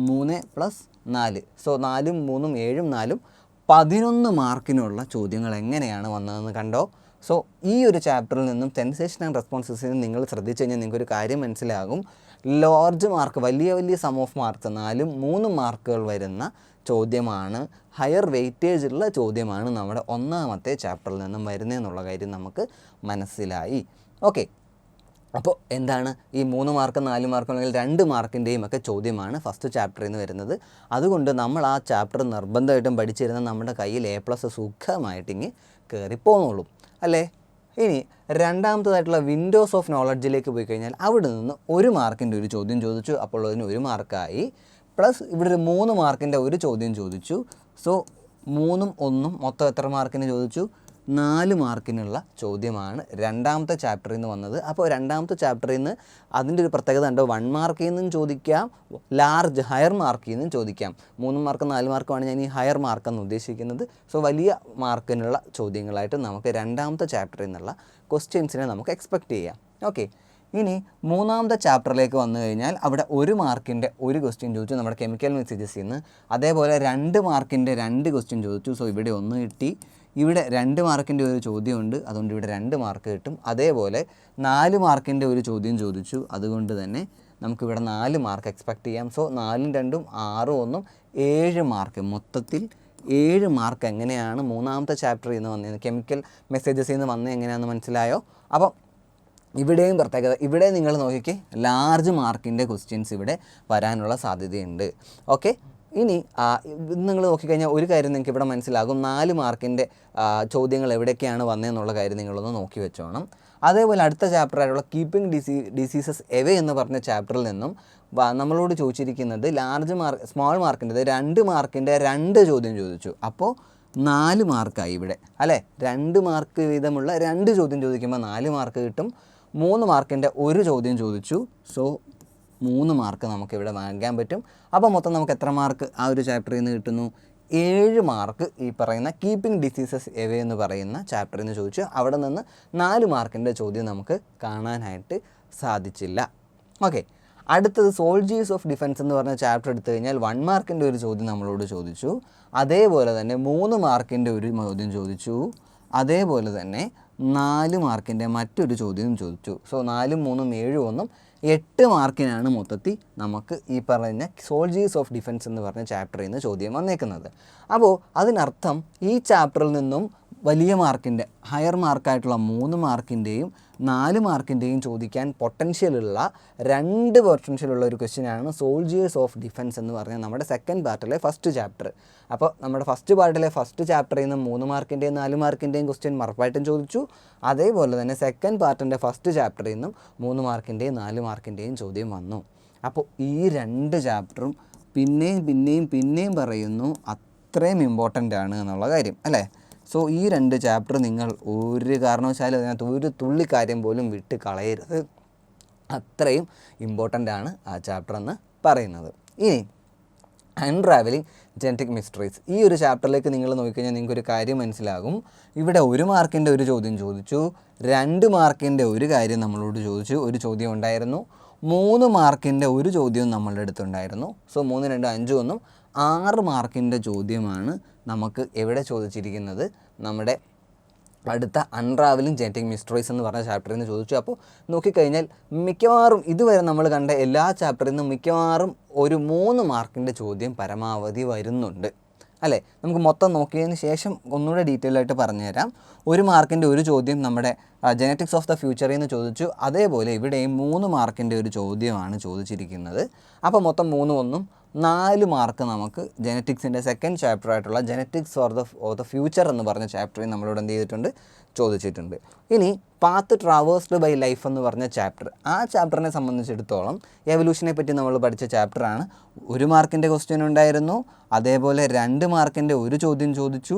3 + 4, സോ 4ഉം 3ഉം 7ഉം 4ഉം 11 മാർക്കിനുള്ള ചോദ്യങ്ങൾ എങ്ങനെയാണ് വന്നതെന്ന് കണ്ടോ. സോ ഈ ഒരു ചാപ്റ്ററിൽ നിന്നും സെൻസേഷൻ ആൻഡ് റെസ്പോൺസസിൽ നിങ്ങൾ ശ്രദ്ധിച്ചു കഴിഞ്ഞാൽ നിങ്ങൾക്കൊരു കാര്യം മനസ്സിലാകും. ലാർജ് മാർക്ക്, വലിയ വലിയ സം ഓഫ് മാർക്സ് 4ഉം 3ഉം മാർക്കുകൾ വരുന്ന ചോദ്യമാണ്, ഹയർ വെയിറ്റേജ് ഉള്ള ചോദ്യമാണ് നമ്മുടെ ഒന്നാമത്തെ ചാപ്റ്ററിൽ നിന്നും വരുന്നതെന്നുള്ള കാര്യം നമുക്ക് മനസ്സിലായി. ഓക്കെ, അപ്പോൾ എന്താണ് ഈ 3 മാർക്ക് 4 മാർക്ക് അല്ലെങ്കിൽ 2 മാർക്കിൻ്റെയും ഒക്കെ ചോദ്യമാണ് ഫസ്റ്റ് ചാപ്റ്ററിൽ നിന്ന് വരുന്നത്. അതുകൊണ്ട് നമ്മൾ ആ ചാപ്റ്റർ നിർബന്ധമായിട്ടും പഠിച്ചിരുന്ന നമ്മുടെ കയ്യിൽ A+ സുഖമായിട്ടിങ്ങ് കയറിപ്പോന്നുള്ളൂ അല്ലേ. ഇനി രണ്ടാമത്തേതായിട്ടുള്ള വിൻഡോസ് ഓഫ് നോളജിലേക്ക് പോയി കഴിഞ്ഞാൽ അവിടെ നിന്ന് 1 മാർക്കിൻ്റെ ഒരു ചോദ്യം ചോദിച്ചു, അപ്പോൾ അതിന് 1 മാർക്കായി. പ്ലസ് ഇവിടെ ഒരു 3 മാർക്കിൻ്റെ ഒരു ചോദ്യം ചോദിച്ചു. സോ 3ഉം 1ഉം മൊത്തം എത്ര മാർക്കിന് ചോദിച്ചു? 4 മാർക്കിനുള്ള ചോദ്യമാണ് രണ്ടാമത്തെ ചാപ്റ്ററിൽ നിന്ന് വന്നത്. അപ്പോൾ രണ്ടാമത്തെ ചാപ്റ്ററിൽ നിന്ന് അതിൻ്റെ ഒരു പ്രത്യേകത ഉണ്ടോ, 1 മാർക്കിൽ നിന്നും ചോദിക്കാം, ലാർജ് ഹയർ മാർക്കിൽ നിന്നും ചോദിക്കാം. 3 മാർക്ക് 4 മാർക്കുമാണ് ഞാൻ ഈ ഹയർ മാർക്കെന്ന് ഉദ്ദേശിക്കുന്നത്. സോ വലിയ മാർക്കിനുള്ള ചോദ്യങ്ങളായിട്ട് നമുക്ക് രണ്ടാമത്തെ ചാപ്റ്ററിൽ നിന്നുള്ള ക്വസ്റ്റ്യൻസിനെ നമുക്ക് എക്സ്പെക്റ്റ് ചെയ്യാം. ഓക്കെ, ഇനി മൂന്നാമത്തെ ചാപ്റ്ററിലേക്ക് വന്നു കഴിഞ്ഞാൽ അവിടെ 1 മാർക്കിൻ്റെ ഒരു ക്വസ്റ്റ്യൻ ചോദിച്ചു നമ്മുടെ കെമിക്കൽ മെസ്സേജസിൽ നിന്ന്. അതേപോലെ 2 മാർക്കിൻ്റെ 2 ക്വസ്റ്റ്യൻ ചോദിച്ചു. സോ ഇവിടെ 1 കിട്ടി, ഇവിടെ 2 മാർക്കിൻ്റെ ഒരു ചോദ്യമുണ്ട്, അതുകൊണ്ട് ഇവിടെ 2 മാർക്ക് കിട്ടും. അതേപോലെ 4 മാർക്കിൻ്റെ ഒരു ചോദ്യം ചോദിച്ചു, അതുകൊണ്ട് തന്നെ നമുക്കിവിടെ 4 മാർക്ക് എക്സ്പെക്റ്റ് ചെയ്യാം. സോ 4ഉം 2ഉം 6ഉം 1ഉം 7 മാർക്ക്, മൊത്തത്തിൽ 7 മാർക്ക് എങ്ങനെയാണ് മൂന്നാമത്തെ ചാപ്റ്ററിൽ നിന്ന് വന്നത്, കെമിക്കൽ മെസ്സേജസിൽ നിന്ന് വന്നത് എങ്ങനെയാണെന്ന് മനസ്സിലായോ. അപ്പം ഇവിടെയും പ്രത്യേകത, ഇവിടെ നിങ്ങൾ നോക്കിക്കേ, ലാർജ് മാർക്കിൻ്റെ ക്വസ്റ്റ്യൻസ് ഇവിടെ വരാനുള്ള സാധ്യതയുണ്ട്. ഓക്കെ, ഇനി നിങ്ങൾ നോക്കിക്കഴിഞ്ഞാൽ ഒരു കാര്യം നിങ്ങൾക്ക് ഇവിടെ മനസ്സിലാകും, 4 മാർക്കിൻ്റെ ചോദ്യങ്ങൾ എവിടേക്കാണ് വന്നതെന്നുള്ള കാര്യം നിങ്ങളൊന്ന് നോക്കി വെച്ചോണം. അതേപോലെ അടുത്ത ചാപ്റ്ററായിട്ടുള്ള കീപ്പിംഗ് ഡിസീസസ് എവേ എന്ന് പറഞ്ഞ ചാപ്റ്ററിൽ നിന്നും നമ്മളോട് ചോദിച്ചിരിക്കുന്നത് സ്മോൾ മാർക്കിൻ്റെ 2 മാർക്കിൻ്റെ 2 ചോദ്യം ചോദിച്ചു. അപ്പോൾ 4 മാർക്കായി ഇവിടെ അല്ലേ. 2 മാർക്ക് വീതമുള്ള 2 ചോദ്യം ചോദിക്കുമ്പോൾ 4 മാർക്ക് കിട്ടും. 3 മാർക്കിൻ്റെ ഒരു ചോദ്യം ചോദിച്ചു. സോ 3 മാർക്ക് നമുക്കിവിടെ വാങ്ങിക്കാൻ പറ്റും. അപ്പോൾ മൊത്തം നമുക്ക് എത്ര മാർക്ക് ആ ഒരു ചാപ്റ്ററിൽ നിന്ന് കിട്ടുന്നു? 7 മാർക്ക് ഈ പറയുന്ന കീപ്പിംഗ് ഡിസീസസ് എവേ എന്ന് പറയുന്ന ചാപ്റ്ററിൽ നിന്ന് ചോദിച്ചു. അവിടെ നിന്ന് 4 മാർക്കിൻ്റെ ചോദ്യം നമുക്ക് കാണാനായിട്ട് സാധിച്ചില്ല. ഓക്കെ, അടുത്തത് സോൾജേഴ്സ് ഓഫ് ഡിഫൻസ് എന്ന് പറഞ്ഞ ചാപ്റ്റർ എടുത്തു കഴിഞ്ഞാൽ 1 മാർക്കിൻ്റെ ഒരു ചോദ്യം നമ്മളോട് ചോദിച്ചു. അതേപോലെ തന്നെ 3 മാർക്കിൻ്റെ ഒരു ചോദ്യം ചോദിച്ചു. അതേപോലെ തന്നെ 4 മാർക്കിൻ്റെ മറ്റൊരു ചോദ്യം ചോദിച്ചു. സോ 4ഉം 3ഉം 7ഉം 1ഉം 8 മാർക്കിനാണ് മൊത്തത്തിൽ നമുക്ക് ഈ പറഞ്ഞ സോൾജേഴ്സ് ഓഫ് ഡിഫൻസ് എന്ന് പറഞ്ഞ ചാപ്റ്ററിൽ നിന്ന് ചോദ്യം വന്നേക്കുന്നത്. അപ്പോൾ അതിനർത്ഥം ഈ ചാപ്റ്ററിൽ നിന്നും വലിയ മാർക്കിൻ്റെ ഹയർ മാർക്കായിട്ടുള്ള 3 മാർക്കിൻ്റെയും 4 മാർക്കിൻ്റെയും ചോദിക്കാൻ പൊട്ടൻഷ്യലുള്ള 2 പൊട്ടൻഷ്യലുള്ള ഒരു ക്വസ്റ്റ്യനാണ് സോൾജേഴ്സ് ഓഫ് ഡിഫൻസ് എന്ന് പറഞ്ഞാൽ നമ്മുടെ സെക്കൻഡ് പാർട്ടിലെ ഫസ്റ്റ് ചാപ്റ്റർ. അപ്പോൾ നമ്മുടെ ഫസ്റ്റ് പാർട്ടിലെ ഫസ്റ്റ് ചാപ്റ്ററിൽ നിന്ന് 3 മാർക്കിൻ്റെയും 4 മാർക്കിൻ്റെയും ക്വസ്റ്റ്യൻ ഉറപ്പായിട്ടും ചോദിച്ചു. അതേപോലെ തന്നെ സെക്കൻഡ് പാർട്ടിൻ്റെ ഫസ്റ്റ് ചാപ്റ്ററിൽ നിന്നും 3 മാർക്കിൻ്റെയും 4 മാർക്കിൻ്റെയും ചോദ്യം വന്നു. അപ്പോൾ ഈ 2 ചാപ്റ്ററും പിന്നെയും പറയുന്നു അത്രയും ഇമ്പോർട്ടൻ്റ് ആണ് എന്നുള്ള കാര്യം അല്ലേ. സോ ഈ 2 ചാപ്റ്റർ നിങ്ങൾ ഒരു കാരണവശാലും അതിനകത്ത് ഒരു തുള്ളി കാര്യം പോലും വിട്ട് കളയരുത്, അത്രയും ഇമ്പോർട്ടൻ്റ് ആണ് ആ ചാപ്റ്റർ എന്ന് പറയുന്നത്. ഇനി അൺട്രാവലിംഗ് ജനറ്റിക് മിസ്റ്ററീസ്, ഈ ഒരു ചാപ്റ്ററിലേക്ക് നിങ്ങൾ നോക്കിക്കഴിഞ്ഞാൽ നിങ്ങൾക്കൊരു കാര്യം മനസ്സിലാകും. ഇവിടെ 1 മാർക്കിൻ്റെ ഒരു ചോദ്യം ചോദിച്ചു, 2 മാർക്കിൻ്റെ ഒരു കാര്യം നമ്മളോട് ചോദിച്ചു, ഒരു ചോദ്യം ഉണ്ടായിരുന്നു. 3 മാർക്കിൻ്റെ ഒരു ചോദ്യവും നമ്മളുടെ അടുത്തുണ്ടായിരുന്നു. സോ 3, 2, 5, 1 6 മാർക്കിൻ്റെ ചോദ്യമാണ് നമുക്ക് എവിടെ ചോദിച്ചിരിക്കുന്നത്, നമ്മുടെ അടുത്ത അൺട്രാവലിംഗ് ജനറ്റിക് മിസ്റ്ററീസ് എന്ന് പറഞ്ഞ ചാപ്റ്ററിൽ നിന്ന് ചോദിച്ചു. അപ്പോൾ നോക്കിക്കഴിഞ്ഞാൽ മിക്കവാറും ഇതുവരെ നമ്മൾ കണ്ട എല്ലാ ചാപ്റ്ററിൽ നിന്നും മിക്കവാറും ഒരു 3 മാർക്കിൻ്റെ ചോദ്യം പരമാവധി വരുന്നുണ്ട് അല്ലേ. നമുക്ക് മൊത്തം നോക്കിയതിന് ശേഷം ഒന്നുകൂടെ ഡീറ്റെയിൽ ആയിട്ട് പറഞ്ഞുതരാം. 1 മാർക്കിൻ്റെ ഒരു ചോദ്യം നമ്മുടെ ജെനറ്റിക്സ് ഓഫ് ദ ഫ്യൂച്ചറിൽ നിന്ന് ചോദിച്ചു. അതേപോലെ ഇവിടെയും 3 മാർക്കിൻ്റെ ഒരു ചോദ്യമാണ് ചോദിച്ചിരിക്കുന്നത്. അപ്പോൾ മൊത്തം 3, 1, 4 മാർക്ക് നമുക്ക് ജെനറ്റിക്സിൻ്റെ സെക്കൻഡ് ചാപ്റ്റർ ആയിട്ടുള്ള ജെനറ്റിക്സ് ഫോർ ദ ഫ്യൂച്ചർ എന്ന് പറഞ്ഞ ചാപ്റ്ററിൽ നമ്മളോട് എന്ത് ചെയ്തിട്ടുണ്ട്, ചോദിച്ചിട്ടുണ്ട്. ഇനി പാത്ത് ട്രാവേഴ്സ്ഡ് ബൈ ലൈഫ് എന്ന് പറഞ്ഞ ചാപ്റ്റർ, ആ ചാപ്റ്ററിനെ സംബന്ധിച്ചിടത്തോളം എവല്യൂഷനെ പറ്റി നമ്മൾ പഠിച്ച ചാപ്റ്ററാണ്. 1 മാർക്കിൻ്റെ ക്വസ്റ്റ്യൻ ഉണ്ടായിരുന്നു. അതേപോലെ 2 മാർക്കിൻ്റെ ഒരു ചോദ്യം ചോദിച്ചു,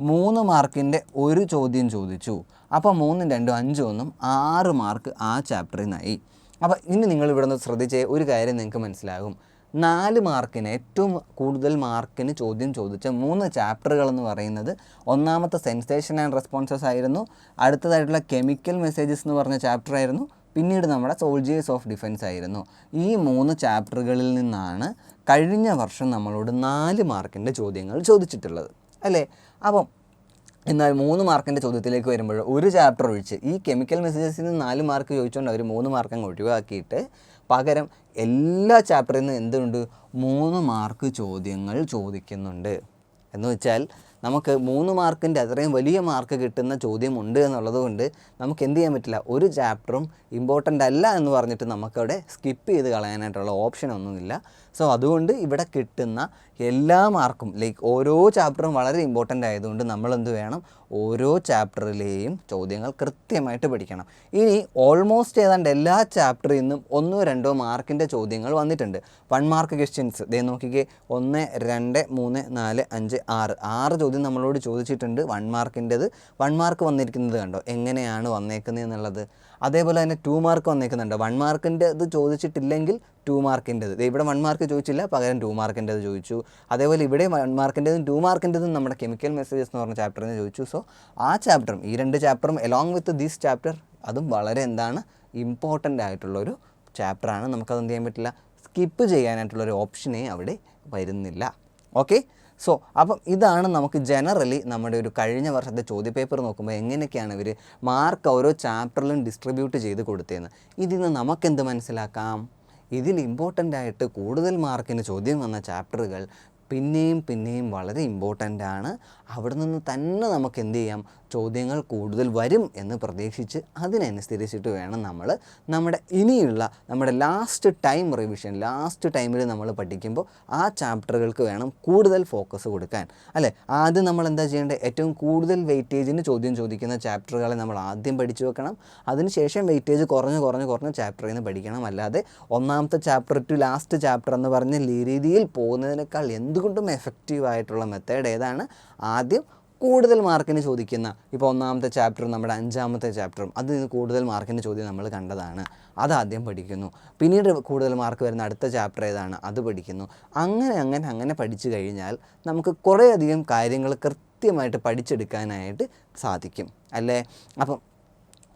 3 മാർക്കിൻ്റെ ഒരു ചോദ്യം ചോദിച്ചു. അപ്പോൾ 3, 2, 5, 1 6 മാർക്ക് ആ ചാപ്റ്ററിൽ നിന്നായി. അപ്പോൾ ഇനി നിങ്ങൾ ഇവിടെ നിന്ന് ശ്രദ്ധിച്ച ഒരു കാര്യം നിങ്ങൾക്ക് മനസ്സിലാകും. 4 മാർക്കിന് ഏറ്റവും കൂടുതൽ മാർക്കിന് ചോദ്യം ചോദിച്ച 3 ചാപ്റ്ററുകളെന്ന് പറയുന്നത് ഒന്നാമത്തെ സെൻസേഷൻ ആൻഡ് റെസ്പോൺസസ് ആയിരുന്നു, അടുത്തതായിട്ടുള്ള കെമിക്കൽ മെസ്സേജസ് എന്ന് പറഞ്ഞ ചാപ്റ്റർ ആയിരുന്നു, പിന്നീട് നമ്മുടെ സോൾജിയേഴ്സ് ഓഫ് ഡിഫൻസ് ആയിരുന്നു. ഈ 3 ചാപ്റ്ററുകളിൽ നിന്നാണ് കഴിഞ്ഞ വർഷം നമ്മളോട് 4 മാർക്കിൻ്റെ ചോദ്യങ്ങൾ ചോദിച്ചിട്ടുള്ളത് അല്ലേ. അപ്പം എന്നാൽ 3 മാർക്കിൻ്റെ ചോദ്യത്തിലേക്ക് വരുമ്പോൾ ഒരു ചാപ്റ്റർ ഒഴിച്ച് ഈ കെമിക്കൽ മെസ്സേജസിൽ നിന്ന് 4 മാർക്ക് ചോദിച്ചുകൊണ്ട് അവർ 3 മാർക്ക് അങ്ങ് ഒഴിവാക്കിയിട്ട് പകരം എല്ലാ ചാപ്റ്ററിൽ നിന്നും എന്തുണ്ട് 3 മാർക്ക് ചോദ്യങ്ങൾ ചോദിക്കുന്നുണ്ട്. എന്ന് വെച്ചാൽ നമുക്ക് 3 മാർക്കിൻ്റെ അത്രയും വലിയ മാർക്ക് കിട്ടുന്ന ചോദ്യമുണ്ട് എന്നുള്ളത് കൊണ്ട് നമുക്ക് എന്ത് ചെയ്യാൻ പറ്റില്ല, ഒരു ചാപ്റ്ററും ഇമ്പോർട്ടൻ്റ് അല്ല എന്ന് പറഞ്ഞിട്ട് നമുക്കവിടെ സ്കിപ്പ് ചെയ്ത് കളയാനായിട്ടുള്ള ഓപ്ഷനൊന്നുമില്ല. സോ അതുകൊണ്ട് ഇവിടെ കിട്ടുന്ന എല്ലാ മാർക്കും ലൈക്ക് ഓരോ ചാപ്റ്ററും വളരെ ഇമ്പോർട്ടൻ്റ് ആയതുകൊണ്ട് നമ്മളെന്ത് വേണം, ഓരോ ചാപ്റ്ററിലെയും ചോദ്യങ്ങൾ കൃത്യമായിട്ട് പഠിക്കണം. ഇനി ഓൾമോസ്റ്റ് ഏതാണ്ട് എല്ലാ ചാപ്റ്ററിൽ നിന്നും 1-2 മാർക്കിൻ്റെ ചോദ്യങ്ങൾ വന്നിട്ടുണ്ട്. 1 മാർക്ക് ക്വസ്റ്റ്യൻസ് ദേ നോക്കിക്കേ, 1, 2, 3, 4, 5, 6 ചോദ്യം നമ്മളോട് ചോദിച്ചിട്ടുണ്ട് 1 മാർക്കിൻ്റെത്. 1 മാർക്ക് വന്നിരിക്കുന്നത് കണ്ടോ എങ്ങനെയാണ് വന്നേക്കുന്നത് എന്നുള്ളത്. അതേപോലെ തന്നെ 2 മാർക്ക് വന്നേക്കുന്നുണ്ട്. 1 മാർക്കിൻ്റെ ഇത് ചോദിച്ചിട്ടില്ലെങ്കിൽ 2 മാർക്കിൻ്റെത്, ഇവിടെ 1 മാർക്ക് ചോദിച്ചില്ല പകരം 2 മാർക്കിൻ്റെത് ചോദിച്ചു. അതേപോലെ ഇവിടെ 1 മാർക്കിൻ്റെതും 2 മാർക്കിൻ്റെതും നമ്മുടെ കെമിക്കൽ മെസ്സേജസ് എന്ന് പറഞ്ഞ ചാപ്റ്ററിൽ നിന്ന് ചോദിച്ചു. സോ ആ ചാപ്റ്ററും ഈ 2 ചാപ്റ്ററും എലോങ് വിത്ത് ദിസ് ചാപ്റ്റർ അതും വളരെ ഇമ്പോർട്ടൻ്റ് ആയിട്ടുള്ളൊരു ചാപ്റ്ററാണ്. നമുക്കത് എന്ത് ചെയ്യാൻ പറ്റില്ല, സ്കിപ്പ് ചെയ്യാനായിട്ടുള്ളൊരു ഓപ്ഷനേ അവിടെ വരുന്നില്ല. ഓക്കെ, സോ അപ്പം ഇതാണ് നമുക്ക് ജനറലി നമ്മുടെ ഒരു കഴിഞ്ഞ വർഷത്തെ ചോദ്യപേപ്പർ നോക്കുമ്പോൾ എങ്ങനെയൊക്കെയാണ് ഇവർ മാർക്ക് ഓരോ ചാപ്റ്ററിലും ഡിസ്ട്രിബ്യൂട്ട് ചെയ്ത് കൊടുത്തതെന്ന്. ഇതിൽ നിന്ന് നമുക്കെന്ത് മനസ്സിലാക്കാം, ഇതിൽ ഇമ്പോർട്ടൻ്റ് ആയിട്ട് കൂടുതൽ മാർക്കിന് ചോദ്യം വന്ന ചാപ്റ്ററുകൾ പിന്നെയും വളരെ ഇമ്പോർട്ടൻ്റ് ആണ്. അവിടെ നിന്ന് തന്നെ നമുക്ക് എന്ത് ചെയ്യാം, ചോദ്യങ്ങൾ കൂടുതൽ വരും എന്ന് പ്രതീക്ഷിച്ച് അതിനനുസരിച്ചിട്ട് വേണം നമ്മൾ നമ്മുടെ ഇനിയുള്ള നമ്മുടെ ലാസ്റ്റ് ടൈമിൽ നമ്മൾ പഠിക്കുമ്പോൾ ആ ചാപ്റ്ററുകൾക്ക് വേണം കൂടുതൽ ഫോക്കസ് കൊടുക്കാൻ അല്ലേ. ആദ്യം നമ്മൾ എന്താ ചെയ്യേണ്ടത്, ഏറ്റവും കൂടുതൽ വെയിറ്റേജിന് ചോദ്യം ചോദിക്കുന്ന ചാപ്റ്ററുകളെ നമ്മൾ ആദ്യം പഠിച്ചു വെക്കണം. അതിനുശേഷം വെയിറ്റേജ് കുറഞ്ഞ് ചാപ്റ്ററിൽ നിന്ന് പഠിക്കണം. അല്ലാതെ ഒന്നാമത്തെ ചാപ്റ്റർ ടു ലാസ്റ്റ് ചാപ്റ്റർ എന്ന് പറഞ്ഞ രീതിയിൽ പോകുന്നതിനേക്കാൾ എന്തുകൊണ്ടും എഫക്റ്റീവായിട്ടുള്ള മെത്തേഡ് ഏതാണ്, ആദ്യം കൂടുതൽ മാർക്കിന് ചോദിക്കുന്ന, ഇപ്പോൾ ഒന്നാമത്തെ ചാപ്റ്ററും നമ്മുടെ 5ാമത്തെ ചാപ്റ്ററും അതിൽ നിന്ന് കൂടുതൽ മാർക്കിന് ചോദ്യം നമ്മൾ കണ്ടതാണ്, അതാദ്യം പഠിക്കുന്നു. പിന്നീട് കൂടുതൽ മാർക്ക് വരുന്ന അടുത്ത ചാപ്റ്റർ ഏതാണ് അത് പഠിക്കുന്നു. അങ്ങനെ പഠിച്ചു കഴിഞ്ഞാൽ നമുക്ക് കുറേയധികം കാര്യങ്ങൾ കൃത്യമായിട്ട് പഠിച്ചെടുക്കാനായിട്ട് സാധിക്കും അല്ലേ. അപ്പം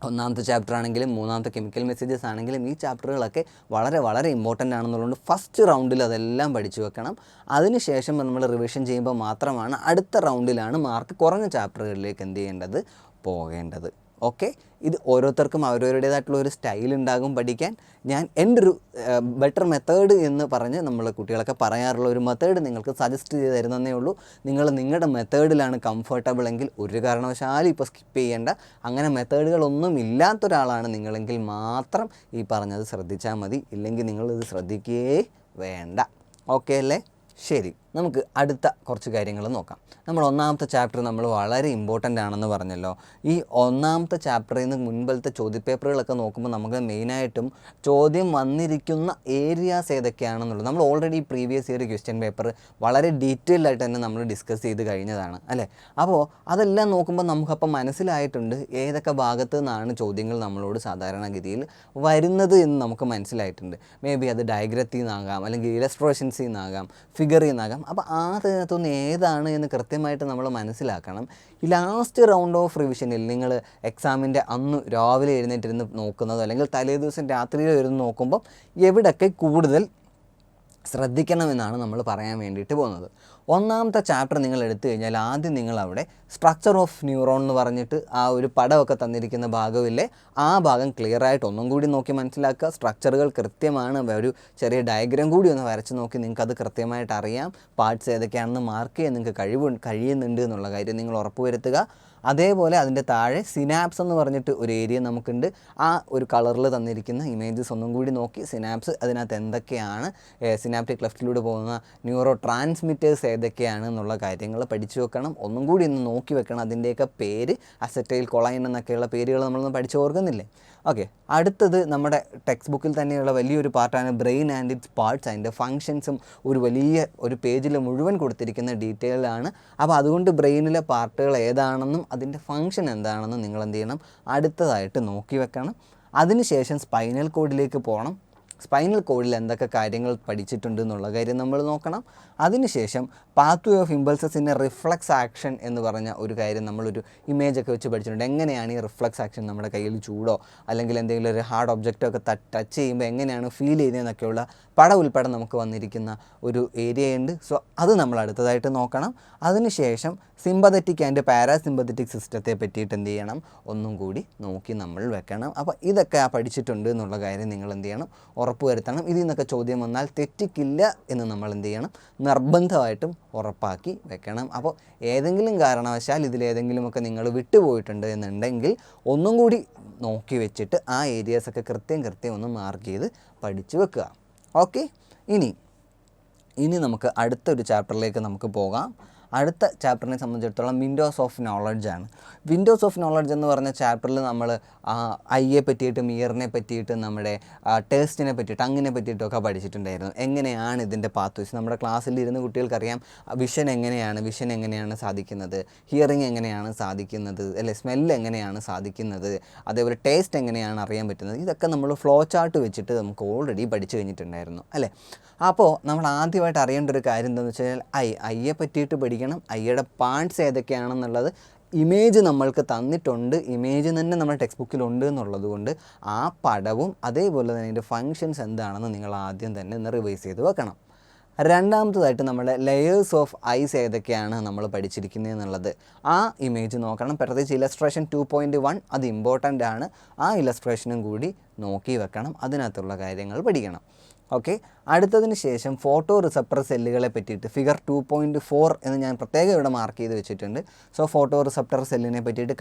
ഒന്നാമത്തെ ചാപ്റ്റർ ആണെങ്കിലും 3ാമത്തെ കെമിക്കൽ മെസ്സേജസ് ആണെങ്കിലും ഈ ചാപ്റ്ററുകളൊക്കെ വളരെ ഇമ്പോർട്ടൻ്റ് ആണെന്നുള്ളതുകൊണ്ട് ഫസ്റ്റ് റൗണ്ടിൽ അതെല്ലാം പഠിച്ചു വെക്കണം. അതിനുശേഷം നമ്മൾ റിവിഷൻ ചെയ്യുമ്പോൾ മാത്രമാണ് അടുത്ത റൗണ്ടിലാണ് മാർക്ക് കുറഞ്ഞ ചാപ്റ്ററുകളിലേക്ക് എന്ത് ചെയ്യേണ്ടത്, പോകേണ്ടത്. ഓക്കെ, ഇത് ഓരോരുത്തർക്കും അവരവരുടേതായിട്ടുള്ള ഒരു സ്റ്റൈൽ ഉണ്ടാകും പഠിക്കാൻ. ഞാൻ എൻ്റെ ഒരു ബെറ്റർ മെത്തേഡ് എന്ന് പറഞ്ഞ് നമ്മൾ കുട്ടികളൊക്കെ പറയാറുള്ള ഒരു മെത്തേഡ് നിങ്ങൾക്ക് സജസ്റ്റ് ചെയ്ത് തരുന്നതേ ഉള്ളൂ. നിങ്ങൾ നിങ്ങളുടെ മെത്തേഡിലാണ് കംഫർട്ടബിൾ എങ്കിൽ ഒരു കാരണവശാലും ഇപ്പോൾ സ്കിപ്പ് ചെയ്യേണ്ട. അങ്ങനെ മെത്തേഡുകളൊന്നും ഇല്ലാത്തൊരാളാണ് നിങ്ങളെങ്കിൽ മാത്രം ഈ പറഞ്ഞത് ശ്രദ്ധിച്ചാൽ മതി, ഇല്ലെങ്കിൽ നിങ്ങളിത് ശ്രദ്ധിക്കുകയേ വേണ്ട. ഓക്കെ അല്ലേ, ശരി. നമുക്ക് അടുത്ത കുറച്ച് കാര്യങ്ങൾ നോക്കാം. നമ്മൾ ഒന്നാമത്തെ ചാപ്റ്റർ നമ്മൾ വളരെ ഇമ്പോർട്ടൻ്റ് ആണെന്ന് പറഞ്ഞല്ലോ. ഈ ഒന്നാമത്തെ ചാപ്റ്ററിൽ നിന്ന് മുൻപത്തെ ചോദ്യപേപ്പറുകളൊക്കെ നോക്കുമ്പോൾ നമുക്ക് മെയിനായിട്ടും ചോദ്യം വന്നിരിക്കുന്ന ഏരിയാസ് ഏതൊക്കെയാണെന്നുള്ളത് നമ്മൾ already previous year question paper വളരെ ഡീറ്റെയിൽഡ് ആയിട്ട് തന്നെ നമ്മൾ ഡിസ്കസ് ചെയ്ത് കഴിഞ്ഞതാണ് അല്ലേ. അപ്പോൾ അതെല്ലാം നോക്കുമ്പോൾ നമുക്കപ്പം മനസ്സിലായിട്ടുണ്ട് ഏതൊക്കെ ഭാഗത്തു നിന്നാണ് ചോദ്യങ്ങൾ നമ്മളോട് സാധാരണഗതിയിൽ വരുന്നത് എന്ന് നമുക്ക് മനസ്സിലായിട്ടുണ്ട്. മേ ബി അത് ഡയഗ്രത്തിൽ നിന്നാകാം, അല്ലെങ്കിൽ ഇലസ്ട്രേഷൻസിൽ നിന്നാകാം, ഫിഗറിൽ നിന്നാകാം. അപ്പോൾ അതിനകത്തൊന്ന് ഏതാണ് എന്ന് കൃത്യമായിട്ട് നമ്മൾ മനസ്സിലാക്കണം. ഈ ലാസ്റ്റ് റൗണ്ട് ഓഫ് റിവിഷനിൽ നിങ്ങൾ എക്സാമിൻ്റെ അന്ന് രാവിലെ എഴുന്നേറ്റിരുന്ന് നോക്കുന്നതോ അല്ലെങ്കിൽ തലേ ദിവസം രാത്രിയിൽ ഇരുന്ന് നോക്കുമ്പോൾ എവിടെയൊക്കെ കൂടുതൽ ശ്രദ്ധിക്കണമെന്നാണ് നമ്മൾ പറയാൻ വേണ്ടിയിട്ട് പോകുന്നത്. ഒന്നാമത്തെ ചാപ്റ്റർ നിങ്ങൾ എടുത്തു കഴിഞ്ഞാൽ ആദ്യം നിങ്ങളവിടെ സ്ട്രക്ചർ ഓഫ് ന്യൂറോൺ എന്ന് പറഞ്ഞിട്ട് ആ ഒരു പടമൊക്കെ തന്നിരിക്കുന്ന ഭാഗമില്ലേ, ആ ഭാഗം ക്ലിയറായിട്ട് ഒന്നും കൂടി നോക്കി മനസ്സിലാക്കുക. സ്ട്രക്ചറുകൾ കൃത്യമാണ്, ഒരു ചെറിയ ഡയഗ്രാം കൂടി ഒന്ന് വരച്ച് നോക്കി നിങ്ങൾക്കത് കൃത്യമായിട്ട് അറിയാം. പാർട്സ് ഏതൊക്കെയാണെന്ന് മാർക്ക് ചെയ്യാൻ നിങ്ങൾക്ക് കഴിയുന്നുണ്ട് എന്നുള്ള കാര്യം നിങ്ങൾ ഉറപ്പുവരുത്തുക. അതേപോലെ അതിൻ്റെ താഴെ സിനാപ്സ് എന്ന് പറഞ്ഞിട്ട് ഒരു ഏരിയ നമുക്കുണ്ട്. ആ ഒരു കളറിൽ തന്നിരിക്കുന്ന ഇമേജസ് ഒന്നും കൂടി നോക്കി സിനാപ്സ് അതിനകത്ത് എന്തൊക്കെയാണ്, സിനാപ്റ്റിക് ക്ലെഫ്റ്റിലൂടെ പോകുന്ന ന്യൂറോ ട്രാൻസ്മിറ്റേഴ്സ് ഏതൊക്കെയാണ് എന്നുള്ള കാര്യങ്ങൾ പഠിച്ചു വെക്കണം. ഒന്നും കൂടി ഒന്ന് നോക്കി വെക്കണം. അതിൻ്റെയൊക്കെ പേര് അസറ്റൈൽ കൊളൈൻ എന്നൊക്കെയുള്ള പേരുകൾ നമ്മളൊന്ന് പഠിച്ചു ഓർക്കുന്നില്ലേ. ഓക്കെ, അടുത്തത് നമ്മുടെ ടെക്സ്റ്റ് ബുക്കിൽ തന്നെയുള്ള വലിയൊരു പാർട്ടാണ് ബ്രെയിൻ ആൻഡ് ഇറ്റ്സ് പാർട്സ്. അതിൻ്റെ ഫങ്ഷൻസും ഒരു പേജിൽ മുഴുവൻ കൊടുത്തിരിക്കുന്ന ഡീറ്റെയിലാണ്. അപ്പോൾ അതുകൊണ്ട് ബ്രെയിനിലെ പാർട്ടുകൾ ഏതാണെന്നും അതിൻ്റെ ഫങ്ഷൻ എന്താണെന്നും നിങ്ങൾ എന്ത് ചെയ്യണം, അടുത്തതായിട്ട് നോക്കി വെക്കണം. അതിനുശേഷം സ്പൈനൽ കോഡിലേക്ക് പോകണം. സ്പൈനൽ കോഡിൽ എന്തൊക്കെ കാര്യങ്ങൾ പഠിച്ചിട്ടുണ്ട് എന്നുള്ള കാര്യം നമ്മൾ നോക്കണം. അതിനുശേഷം pathway of impulses in A reflux action എന്ന് പറഞ്ഞ ഒരു കാര്യം നമ്മളൊരു ഇമേജൊക്കെ വെച്ച് പഠിച്ചിട്ടുണ്ട്. എങ്ങനെയാണ് ഈ റിഫ്ലക്സ് ആക്ഷൻ നമ്മുടെ കയ്യിൽ ചൂടോ അല്ലെങ്കിൽ എന്തെങ്കിലും ഒരു ഹാർഡ് ഒബ്ജക്റ്റോ ഒക്കെ ടച്ച് ചെയ്യുമ്പോൾ എങ്ങനെയാണ് ഫീൽ ചെയ്യുന്നതെന്നൊക്കെയുള്ള പടം ഉൾപ്പെടെ നമുക്ക് വന്നിരിക്കുന്ന ഒരു ഏരിയയുണ്ട്. സോ അത് നമ്മൾ അടുത്തതായിട്ട് നോക്കണം. അതിനുശേഷം സിമ്പതറ്റിക് ആൻഡ് പാരാസിമ്പതറ്റിക് സിസ്റ്റത്തെ പറ്റിയിട്ട് എന്ത് ചെയ്യണം, ഒന്നും കൂടി നോക്കി നമ്മൾ വെക്കണം. അപ്പോൾ ഇതൊക്കെ പഠിച്ചിട്ടുണ്ട് എന്നുള്ള കാര്യം നിങ്ങൾ എന്ത് ചെയ്യണം, ഉറപ്പുവരുത്തണം. ഇതിൽ നിന്നൊക്കെ ചോദ്യം വന്നാൽ തെറ്റിക്കില്ല എന്ന് നമ്മൾ എന്ത് ചെയ്യണം, നിർബന്ധമായിട്ടും ഉറപ്പാക്കി വെക്കണം. അപ്പോൾ ഏതെങ്കിലും കാരണവശാൽ ഇതിലേതെങ്കിലുമൊക്കെ നിങ്ങൾ വിട്ടുപോയിട്ടുണ്ട് എന്നുണ്ടെങ്കിൽ ഒന്നും കൂടി നോക്കി വെച്ചിട്ട് ആ ഏരിയാസൊക്കെ കൃത്യം ഒന്ന് മാർക്ക് ചെയ്ത് പഠിച്ചു വെക്കുക. ഓക്കെ, ഇനി നമുക്ക് അടുത്തൊരു ചാപ്റ്ററിലേക്ക് നമുക്ക് പോകാം. അടുത്ത ചാപ്റ്ററിനെ സംബന്ധിച്ചിടത്തോളം വിൻഡോസ് ഓഫ് നോളജ് ആണ്. വിൻഡോസ് ഓഫ് നോളജ് എന്ന് പറഞ്ഞ ചാപ്റ്ററിൽ നമ്മൾ ഐയെ പറ്റിയിട്ടും ഇയറിനെ പറ്റിയിട്ടും നമ്മുടെ ടേസ്റ്റിനെ പറ്റിയിട്ട് അങ്ങനെ പറ്റിയിട്ടൊക്കെ പഠിച്ചിട്ടുണ്ടായിരുന്നു. എങ്ങനെയാണ് ഇതിൻ്റെ പാത്വേസ് നമ്മുടെ ക്ലാസ്സിൽ ഇരുന്ന് കുട്ടികൾക്കറിയാം വിഷൻ എങ്ങനെയാണ് സാധിക്കുന്നത്, ഹിയറിങ് എങ്ങനെയാണ് സാധിക്കുന്നത്, അല്ലെ സ്മെല്ല് എങ്ങനെയാണ് സാധിക്കുന്നത്, അതേപോലെ ടേസ്റ്റ് എങ്ങനെയാണ് അറിയാൻ പറ്റുന്നത്. ഇതൊക്കെ നമ്മൾ ഫ്ലോ ചാർട്ട് വെച്ചിട്ട് നമുക്ക് ഓൾറെഡി പഠിച്ചു കഴിഞ്ഞിട്ടുണ്ടായിരുന്നു അല്ലേ. അപ്പോൾ നമ്മൾ ആദ്യമായിട്ട് അറിയേണ്ട ഒരു കാര്യം എന്താണെന്ന് വെച്ച് കഴിഞ്ഞാൽ ഐയെ പറ്റിയിട്ട് പഠിക്കണം. ഐയുടെ പാർട്സ് ഏതൊക്കെയാണെന്നുള്ളത് ഇമേജ് നമ്മൾക്ക് തന്നിട്ടുണ്ട്, ഇമേജ് തന്നെ നമ്മുടെ ടെക്സ്റ്റ് ബുക്കിലുണ്ട് എന്നുള്ളത് കൊണ്ട് ആ പടവും അതേപോലെ തന്നെ അതിൻ്റെ ഫങ്ഷൻസ് എന്താണെന്ന് നിങ്ങൾ ആദ്യം തന്നെ ഒന്ന് റിവൈസ് ചെയ്ത് വെക്കണം. രണ്ടാമത്തതായിട്ട് നമ്മുടെ ലെയേഴ്സ് ഓഫ് ഐസ് ഏതൊക്കെയാണ് നമ്മൾ പഠിച്ചിരിക്കുന്നത് എന്നുള്ളത് ആ ഇമേജ് നോക്കണം. പ്രത്യേകിച്ച് ഇലസ്ട്രേഷൻ 2.1 അത് ഇമ്പോർട്ടൻ്റ് ആണ്. ആ ഇലസ്ട്രേഷനും കൂടി നോക്കി വെക്കണം, അതിനകത്തുള്ള കാര്യങ്ങൾ പഠിക്കണം. ഓക്കെ, അടുത്തതിന് ശേഷം ഫോട്ടോ റിസപ്റ്റർ സെല്ലുകളെ പറ്റിയിട്ട് ഫിഗർ 2.4 എന്ന് ഞാൻ പ്രത്യേകം ഇവിടെ മാർക്ക് ചെയ്ത് വെച്ചിട്ടുണ്ട്. സോ ഫോട്ടോ റിസപ്റ്റർ സെല്ലിനെ പറ്റിയിട്ട്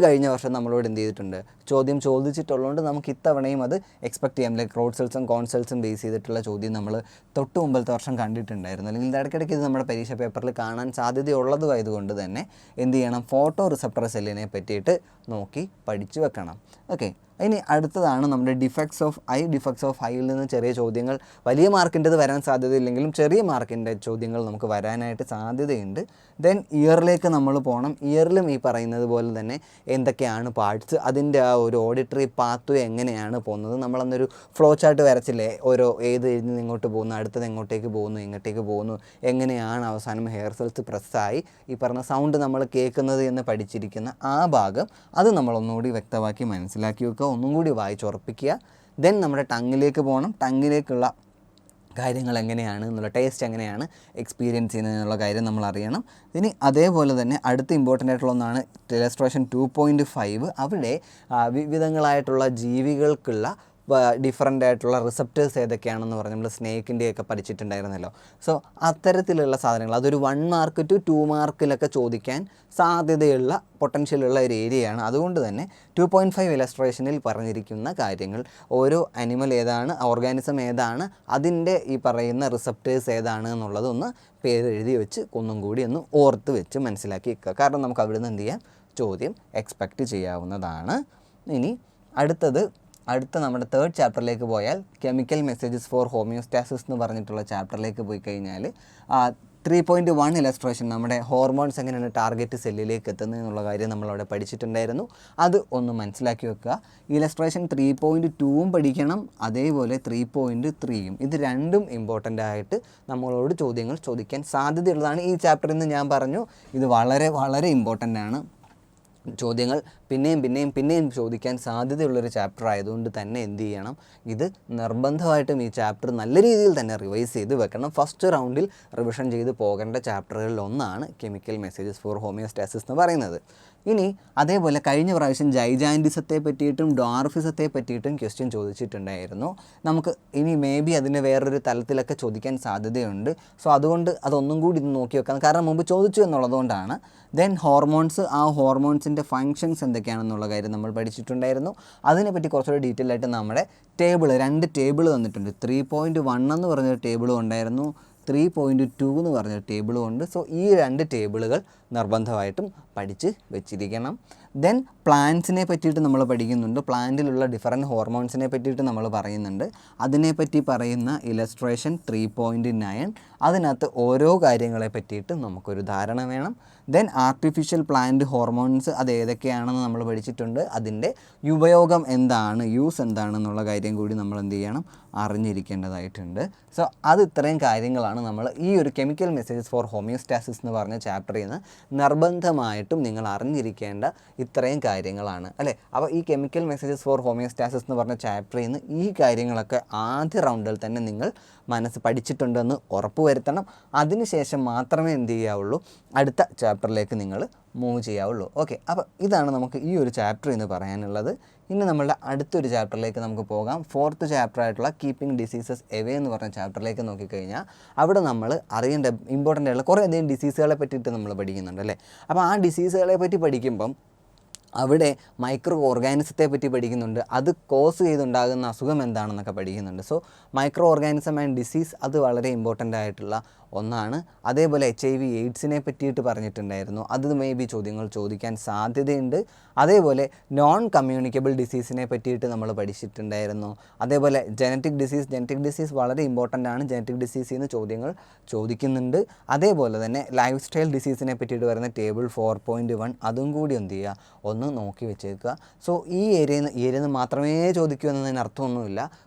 കഴിഞ്ഞ വർഷം നമ്മളോട് എന്ത് ചെയ്തിട്ടുണ്ട്, ചോദ്യം ചോദിച്ചിട്ടുള്ളതുകൊണ്ട് നമുക്ക് ഇത്തവണയും അത് എക്സ്പെക്ട് ചെയ്യാം. ലൈക്ക് റോഡ് സെൽസും കോൺസെൽസും ബേസ് ചെയ്തിട്ടുള്ള ചോദ്യം നമ്മൾ തൊട്ട് മുമ്പത്തെ വർഷം കണ്ടിട്ടുണ്ടായിരുന്നു, അല്ലെങ്കിൽ ഇടയ്ക്കിടയ്ക്ക് ഇത് നമ്മുടെ പരീക്ഷ പേപ്പറിൽ കാണാൻ സാധ്യതയുള്ളതുമായതുകൊണ്ട് തന്നെ എന്ത് ചെയ്യണം, ഫോട്ടോ റിസപ്റ്റർ സെല്ലിനെ പറ്റിയിട്ട് നോക്കി പഠിച്ചു വെക്കണം. ഓക്കെ, ഇനി അടുത്തതാണ് നമ്മുടെ ഡിഫക്ട്സ് ഓഫ് ഐയിൽ നിന്ന് ചെറിയ ചോദ്യങ്ങൾ, വലിയ മാർക്കിൻ്റെത് വരാൻ സാധ്യതയില്ലെങ്കിലും ചെറിയ മാർക്കിൻ്റെ ചോദ്യങ്ങൾ നമുക്ക് വരാനായിട്ട് സാധ്യതയുണ്ട്. ദെൻ ഇയറിലേക്ക് നമ്മൾ പോകണം. ഇയറിലും ഈ പറയുന്നത് പോലെ തന്നെ എന്തൊക്കെയാണ് പാർട്സ്, അതിൻ്റെ ആ ഒരു ഓഡിറ്ററി പാത്വേ എങ്ങനെയാണ് പോകുന്നത്. നമ്മളന്നൊരു ഫ്ലോ ചാർട്ട് വരച്ചില്ലേ, ഏത് എഴുതി ഇങ്ങോട്ട് പോകുന്നു, അടുത്തത് എങ്ങോട്ടേക്ക് പോകുന്നു, എങ്ങനെയാണ് അവസാനം ഹെയർ സെൽസ് പ്രസ്സായി ഈ പറഞ്ഞ സൗണ്ട് നമ്മൾ കേൾക്കുന്നത് എന്ന് പഠിച്ചിരിക്കുന്ന ആ ഭാഗം അത് നമ്മളൊന്നുകൂടി വ്യക്തമാക്കി മനസ്സിലാക്കി വെക്കുക, ഒന്നും കൂടി വായിച്ചുറപ്പിക്കുക. ദെൻ നമ്മുടെ ടങ്ങിലേക്ക് പോകണം. ടങ്ങിലേക്കുള്ള കാര്യങ്ങൾ എങ്ങനെയാണ് എന്നുള്ള, ടേസ്റ്റ് എങ്ങനെയാണ് എക്സ്പീരിയൻസ് ചെയ്യുന്നതെന്നുള്ള കാര്യം നമ്മൾ അറിയണം. ഇനി അതേപോലെ തന്നെ അടുത്ത ഇമ്പോർട്ടൻ്റ് ആയിട്ടുള്ള ഒന്നാണ് ഇലസ്ട്രേഷൻ 2.5. അവിടെ വിവിധങ്ങളായിട്ടുള്ള ജീവികൾക്കുള്ള ഡിഫറൻ്റ് ആയിട്ടുള്ള റിസപ്റ്റേഴ്സ് ഏതൊക്കെയാണെന്ന് പറഞ്ഞ് നമ്മൾ സ്നേക്കിൻ്റെയൊക്കെ പഠിച്ചിട്ടുണ്ടായിരുന്നല്ലോ. സോ അത്തരത്തിലുള്ള സാധനങ്ങൾ അതൊരു 1 മാർക്ക് to 2 മാർക്കിലൊക്കെ ചോദിക്കാൻ സാധ്യതയുള്ള പൊട്ടൻഷ്യലുള്ള ഒരു ഏരിയയാണ്. അതുകൊണ്ട് തന്നെ 2.5 ഇലസ്ട്രേഷനിൽ പറഞ്ഞിരിക്കുന്ന കാര്യങ്ങൾ, ഓരോ അനിമൽ ഏതാണ്, ഓർഗാനിസം ഏതാണ്, അതിൻ്റെ ഈ പറയുന്ന റിസപ്റ്റേഴ്സ് ഏതാണ് എന്നുള്ളതൊന്ന് പേര് എഴുതി വെച്ച് ഒന്നും കൂടി ഒന്ന് ഓർത്ത് വെച്ച് മനസ്സിലാക്കി വെക്കുക. കാരണം നമുക്ക് അവിടുന്ന് എന്ത് ചെയ്യാം, ചോദ്യം എക്സ്പെക്റ്റ് ചെയ്യാവുന്നതാണ്. ഇനി അടുത്ത നമ്മുടെ 3rd ചാപ്റ്ററിലേക്ക് പോയാൽ കെമിക്കൽ മെസ്സേജസ് ഫോർ ഹോമിയോസ്റ്റാസിസ് എന്ന് പറഞ്ഞിട്ടുള്ള ചാപ്റ്ററിലേക്ക് പോയി കഴിഞ്ഞാൽ 3.1 ഇലസ്ട്രേഷൻ നമ്മുടെ ഹോർമോൺസ് എങ്ങനെയാണ് ടാർഗറ്റ് സെല്ലിലേക്ക് എത്തുന്നത് എന്നുള്ള കാര്യം നമ്മളവിടെ പഠിച്ചിട്ടുണ്ടായിരുന്നു. അത് ഒന്ന് മനസ്സിലാക്കി വെക്കുക. ഇലസ്ട്രേഷൻ 3.2 പഠിക്കണം, അതേപോലെ 3.3. ഇത് രണ്ടും ഇമ്പോർട്ടൻ്റ് ആയിട്ട് നമ്മളോട് ചോദ്യങ്ങൾ ചോദിക്കാൻ സാധ്യതയുള്ളതാണ്. ഈ ചാപ്റ്ററിൽ നിന്ന് ഞാൻ പറഞ്ഞു ഇത് വളരെ വളരെ ഇമ്പോർട്ടൻ്റ് ആണ്. ചോദ്യങ്ങൾ പിന്നെയും ചോദിക്കാൻ സാധ്യതയുള്ളൊരു ചാപ്റ്റർ ആയതുകൊണ്ട് തന്നെ എന്ത് ചെയ്യണം, ഇത് നിർബന്ധമായിട്ടും ഈ ചാപ്റ്റർ നല്ല രീതിയിൽ തന്നെ റിവൈസ് ചെയ്ത് വെക്കണം. ഫസ്റ്റ് റൗണ്ടിൽ റിവിഷൻ ചെയ്ത് പോകേണ്ട ചാപ്റ്ററുകളിൽ ഒന്നാണ് കെമിക്കൽ മെസ്സേജസ് ഫോർ ഹോമിയോസ്റ്റാസിസ് എന്ന് പറയുന്നത്. ഇനി അതേപോലെ കഴിഞ്ഞ പ്രാവശ്യം ജൈജാൻറ്റിസത്തെ പറ്റിയിട്ടും ഡോർഫിസത്തെ പറ്റിയിട്ടും ക്വസ്റ്റ്യൻ ചോദിച്ചിട്ടുണ്ടായിരുന്നു. നമുക്ക് ഇനി മേ ബി അതിന് വേറൊരു തലത്തിലൊക്കെ ചോദിക്കാൻ സാധ്യതയുണ്ട്. സോ അതുകൊണ്ട് അതൊന്നും കൂടി ഇത് നോക്കി വെക്കാം, കാരണം മുമ്പ് ചോദിച്ചു എന്നുള്ളതുകൊണ്ടാണ്. ദെൻ ഹോർമോൺസ്, ആ ഹോർമോൺസിൻ്റെ ഫങ്ഷൻസ് എന്തൊക്കെയാണെന്നുള്ള കാര്യം നമ്മൾ പഠിച്ചിട്ടുണ്ടായിരുന്നു. അതിനെപ്പറ്റി കുറച്ചുകൂടി ഡീറ്റെയിൽ ആയിട്ട് നമ്മുടെ 2 ടേബിൾ തന്നിട്ടുണ്ട്. 3.1 എന്ന് പറഞ്ഞൊരു ടേബിളും ഉണ്ടായിരുന്നു, 3.2 എന്ന് പറഞ്ഞൊരു ടേബിളും ഉണ്ട്. സോ ഈ 2 ടേബിളുകൾ നിർബന്ധമായിട്ടും പഠിച്ച് വെച്ചിരിക്കണം. ദെൻ പ്ലാന്റ്സിനെ പറ്റിയിട്ട് നമ്മൾ പഠിക്കുന്നുണ്ട്. പ്ലാന്റിലുള്ള ഡിഫറൻറ്റ് ഹോർമോൺസിനെ പറ്റിയിട്ട് നമ്മൾ പറയുന്നുണ്ട്. അതിനെപ്പറ്റി പറയുന്ന ഇലസ്ട്രേഷൻ 3.9 അതിനകത്ത് ഓരോ കാര്യങ്ങളെ പറ്റിയിട്ട് നമുക്കൊരു ധാരണ വേണം. ദെൻ ആർട്ടിഫിഷ്യൽ പ്ലാന്റ് ഹോർമോൺസ് അത് ഏതൊക്കെയാണെന്ന് നമ്മൾ പഠിച്ചിട്ടുണ്ട്. അതിൻ്റെ ഉപയോഗം എന്താണ്, യൂസ് എന്താണെന്നുള്ള കാര്യം കൂടി നമ്മൾ എന്ത് ചെയ്യണം, അറിഞ്ഞിരിക്കേണ്ടതായിട്ടുണ്ട്. സോ അത് ഇത്രയും കാര്യങ്ങളാണ് നമ്മൾ ഈ ഒരു കെമിക്കൽ മെസ്സേജസ് ഫോർ ഹോമിയോസ്റ്റാസിസ് എന്ന് പറഞ്ഞ ചാപ്റ്ററിൽ നിന്ന് നിർബന്ധമായിട്ടും നിങ്ങൾ അറിഞ്ഞിരിക്കേണ്ട ഇത്രയും കാര്യങ്ങളാണ് അല്ലേ. അപ്പോൾ ഈ കെമിക്കൽ മെസ്സേജസ് ഫോർ ഹോമിയോസ്റ്റാസിസ് എന്ന് പറഞ്ഞ ചാപ്റ്ററിൽ നിന്ന് ഈ കാര്യങ്ങളൊക്കെ ആദ്യ റൗണ്ടിൽ തന്നെ നിങ്ങൾ പഠിച്ചിട്ടുണ്ടെന്ന് ഉറപ്പ് വരുത്തണം. അതിനുശേഷം മാത്രമേ എന്ത് ചെയ്യാവുള്ളൂ, അടുത്ത ചാപ്റ്ററിലേക്ക് നിങ്ങൾ മൂവ് ചെയ്യാവുള്ളൂ. ഓക്കെ, അപ്പോൾ ഇതാണ് നമുക്ക് ഈ ഒരു ചാപ്റ്റർ എന്ന് പറയാനുള്ളത്. ഇനി നമ്മളുടെ അടുത്തൊരു ചാപ്റ്ററിലേക്ക് നമുക്ക് പോകാം. 4th ചാപ്റ്റർ ആയിട്ടുള്ള കീപ്പിംഗ് ഡിസീസസ് എവേ എന്ന് പറഞ്ഞ ചാപ്റ്ററിലേക്ക് നോക്കിക്കഴിഞ്ഞാൽ അവിടെ നമ്മൾ അറിയേണ്ട ഇമ്പോർട്ടൻ്റ് ആയിട്ടുള്ള കുറേ അധികം ഡിസീസുകളെ പറ്റിയിട്ട് നമ്മൾ പഠിക്കുന്നുണ്ട് അല്ലേ. അപ്പോൾ ആ ഡിസീസുകളെ പറ്റി പഠിക്കുമ്പം അവിടെ മൈക്രോ ഓർഗാനിസത്തെ പറ്റി പഠിക്കുന്നുണ്ട്. അത് കോസ് ചെയ്തുണ്ടാകുന്ന അസുഖം എന്താണെന്നൊക്കെ പഠിക്കുന്നുണ്ട്. So micro organism and disease അത് വളരെ ഇമ്പോർട്ടൻ്റ് ആയിട്ടുള്ള ഒന്നാണ്. അതേപോലെ HIV എയ്ഡ്സിനെ പറ്റിയിട്ട് പറഞ്ഞിട്ടുണ്ടായിരുന്നു. അത് മേ ബി ചോദ്യങ്ങൾ ചോദിക്കാൻ സാധ്യതയുണ്ട്. അതേപോലെ നോൺ കമ്മ്യൂണിക്കബിൾ ഡിസീസിനെ പറ്റിയിട്ട് നമ്മൾ പഠിച്ചിട്ടുണ്ടായിരുന്നു. അതേപോലെ ജനറ്റിക് ഡിസീസ് വളരെ ഇമ്പോർട്ടൻ്റ് ആണ്. ജനറ്റിക് ഡിസീസിൽ നിന്ന് ചോദ്യങ്ങൾ ചോദിക്കുന്നുണ്ട്. അതേപോലെ തന്നെ ലൈഫ് സ്റ്റൈൽ ഡിസീസിനെ പറ്റിയിട്ട് വരുന്ന ടേബിൾ 4.1 അതും കൂടി എന്ത് ചെയ്യുക, ഒന്ന് നോക്കി വെച്ചേക്കുക. സോ ഈ ഏരിയയിൽ നിന്ന് മാത്രമേ ചോദിക്കൂ എന്നതിന് അർത്ഥമൊന്നുമില്ല.